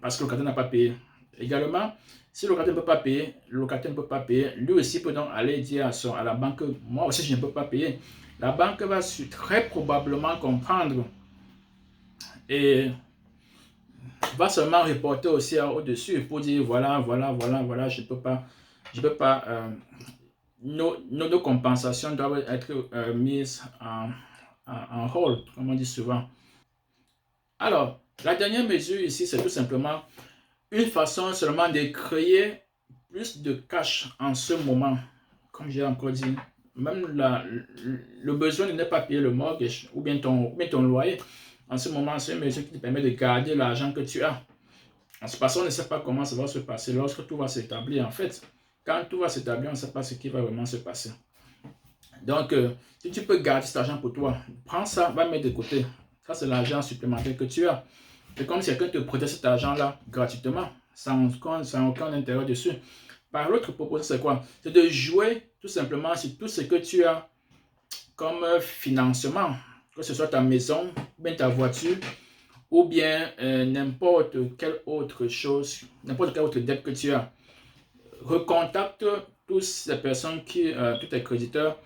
parce que le locataire n'a pas payé. Également, si le locataire ne peut pas payer, lui aussi peut donc aller dire à la banque, moi aussi je ne peux pas payer. La banque va très probablement comprendre et va seulement reporter aussi au-dessus pour dire voilà, je peux pas, nos compensations doivent être mises en hold, comme on dit souvent. Alors, la dernière mesure ici, c'est tout simplement une façon seulement de créer plus de cash en ce moment. Comme j'ai encore dit, même le besoin de ne pas payer le mortgage ou bien ton loyer En ce moment, c'est une mesure qui te permet de garder l'argent que tu as. Parce qu'on ne sait pas comment ça va se passer lorsque tout va s'établir. En fait, quand tout va s'établir, on ne sait pas ce qui va vraiment se passer. Donc, si tu peux garder cet argent pour toi, prends ça, va mettre de côté. Ça, c'est l'argent supplémentaire que tu as. C'est comme si quelqu'un te prêtait cet argent-là gratuitement, sans aucun intérêt dessus. Par l'autre proposition, c'est quoi? C'est de jouer tout simplement sur tout ce que tu as comme financement, que ce soit ta maison, ou bien ta voiture, ou bien n'importe quelle autre chose, n'importe quelle autre dette que tu as. Recontacte tous les personnes tous tes créditeurs,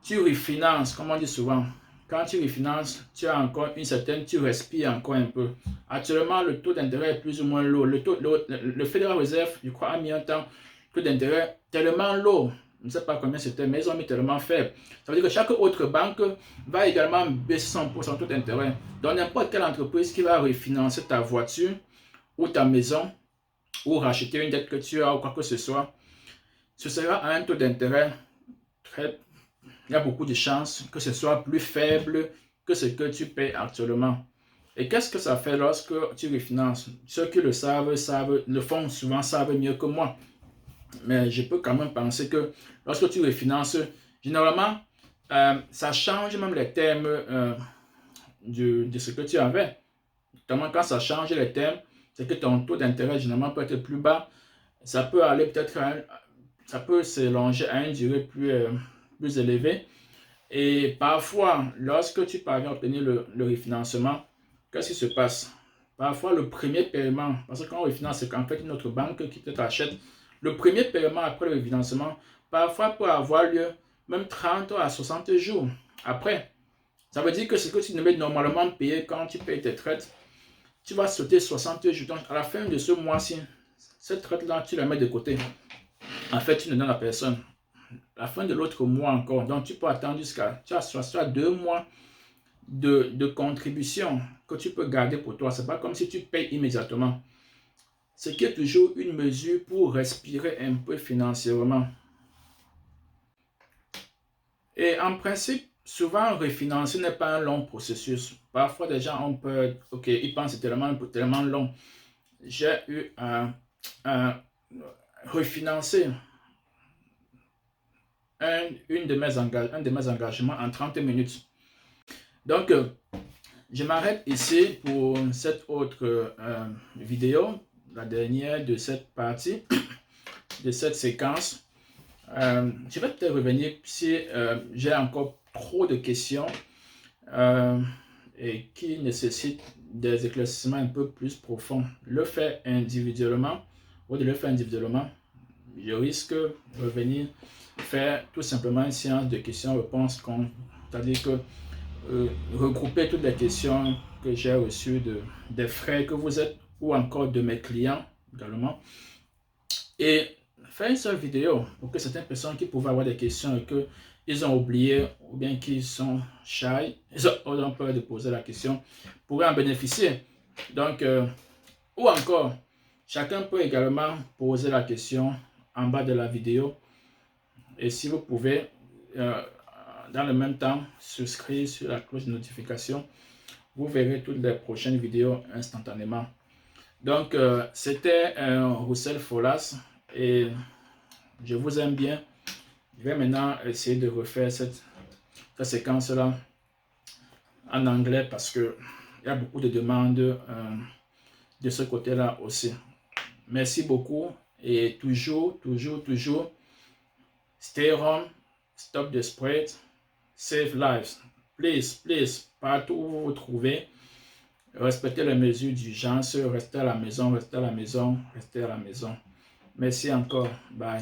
tu refinances, comme on dit souvent. Quand tu refinances, tu as encore tu respires encore un peu. Actuellement, le taux d'intérêt est plus ou moins lourd. Le Federal Reserve, je crois, a mis un temps, taux d'intérêt tellement lourd. Je ne sais pas combien c'était, mais ils ont mis tellement faible. Ça veut dire que chaque autre banque va également baisser son taux d'intérêt. Donc, n'importe quelle entreprise qui va refinancer ta voiture ou ta maison ou racheter une dette que tu as ou quoi que ce soit, ce sera à un taux d'intérêt très... Il y a beaucoup de chances que ce soit plus faible que ce que tu payes actuellement. Et qu'est-ce que ça fait lorsque tu refinances? Ceux qui le savent, le font souvent, savent mieux que moi. Mais je peux quand même penser que lorsque tu refinances, généralement, ça change même les termes de ce que tu avais. Notamment quand ça change les termes, c'est que ton taux d'intérêt généralement peut être plus bas. Ça peut aller peut-être ça peut s'élonger à une durée plus élevée. Et parfois, lorsque tu parviens à obtenir le refinancement, qu'est-ce qui se passe? Parfois, le premier paiement, parce que quand on refinance, c'est qu'en fait une autre banque qui peut-être achète. Le premier paiement après le refinancement, parfois peut avoir lieu même 30 à 60 jours après. Ça veut dire que ce que tu devais normalement payer quand tu payes tes traites, tu vas sauter 60 jours. Donc, à la fin de ce mois-ci, cette traite-là, tu la mets de côté. En fait, tu ne donnes à personne. À la fin de l'autre mois encore. Donc, tu peux attendre jusqu'à... Tu as 2 mois de contribution que tu peux garder pour toi. Ce n'est pas comme si tu payes immédiatement. Ce qui est toujours une mesure pour respirer un peu financièrement. Et en principe, souvent, refinancer n'est pas un long processus. Parfois, des gens ont peur, ok, ils pensent que c'est tellement long. J'ai eu à refinancer un de mes engagements en 30 minutes. Donc, je m'arrête ici pour cette autre vidéo, la dernière de cette partie, de cette séquence. Je vais peut-être revenir si j'ai encore trop de questions et qui nécessitent des éclaircissements un peu plus profonds. Le faire individuellement, ou de le faire individuellement, je risque de revenir faire tout simplement une séance de questions-réponses, c'est-à-dire que regrouper toutes les questions que j'ai reçues des frères que vous êtes ou encore de mes clients également, et faire une seule vidéo pour que certaines personnes qui pouvaient avoir des questions et qu'ils ont oublié ou bien qu'ils sont shy, ils ont peur de poser la question, pourraient en bénéficier. Donc, ou encore, chacun peut également poser la question en bas de la vidéo. Et si vous pouvez, dans le même temps, souscrire sur la cloche de notification, vous verrez toutes les prochaines vidéos instantanément. Donc, c'était Roussel Folas et je vous aime bien. Je vais maintenant essayer de refaire cette séquence-là en anglais parce qu'il y a beaucoup de demandes de ce côté-là aussi. Merci beaucoup et toujours, stay home, stop the spread, save lives. Please, partout où vous vous trouvez, respectez les mesures d'urgence, restez à la maison, restez à la maison. Merci encore. Bye.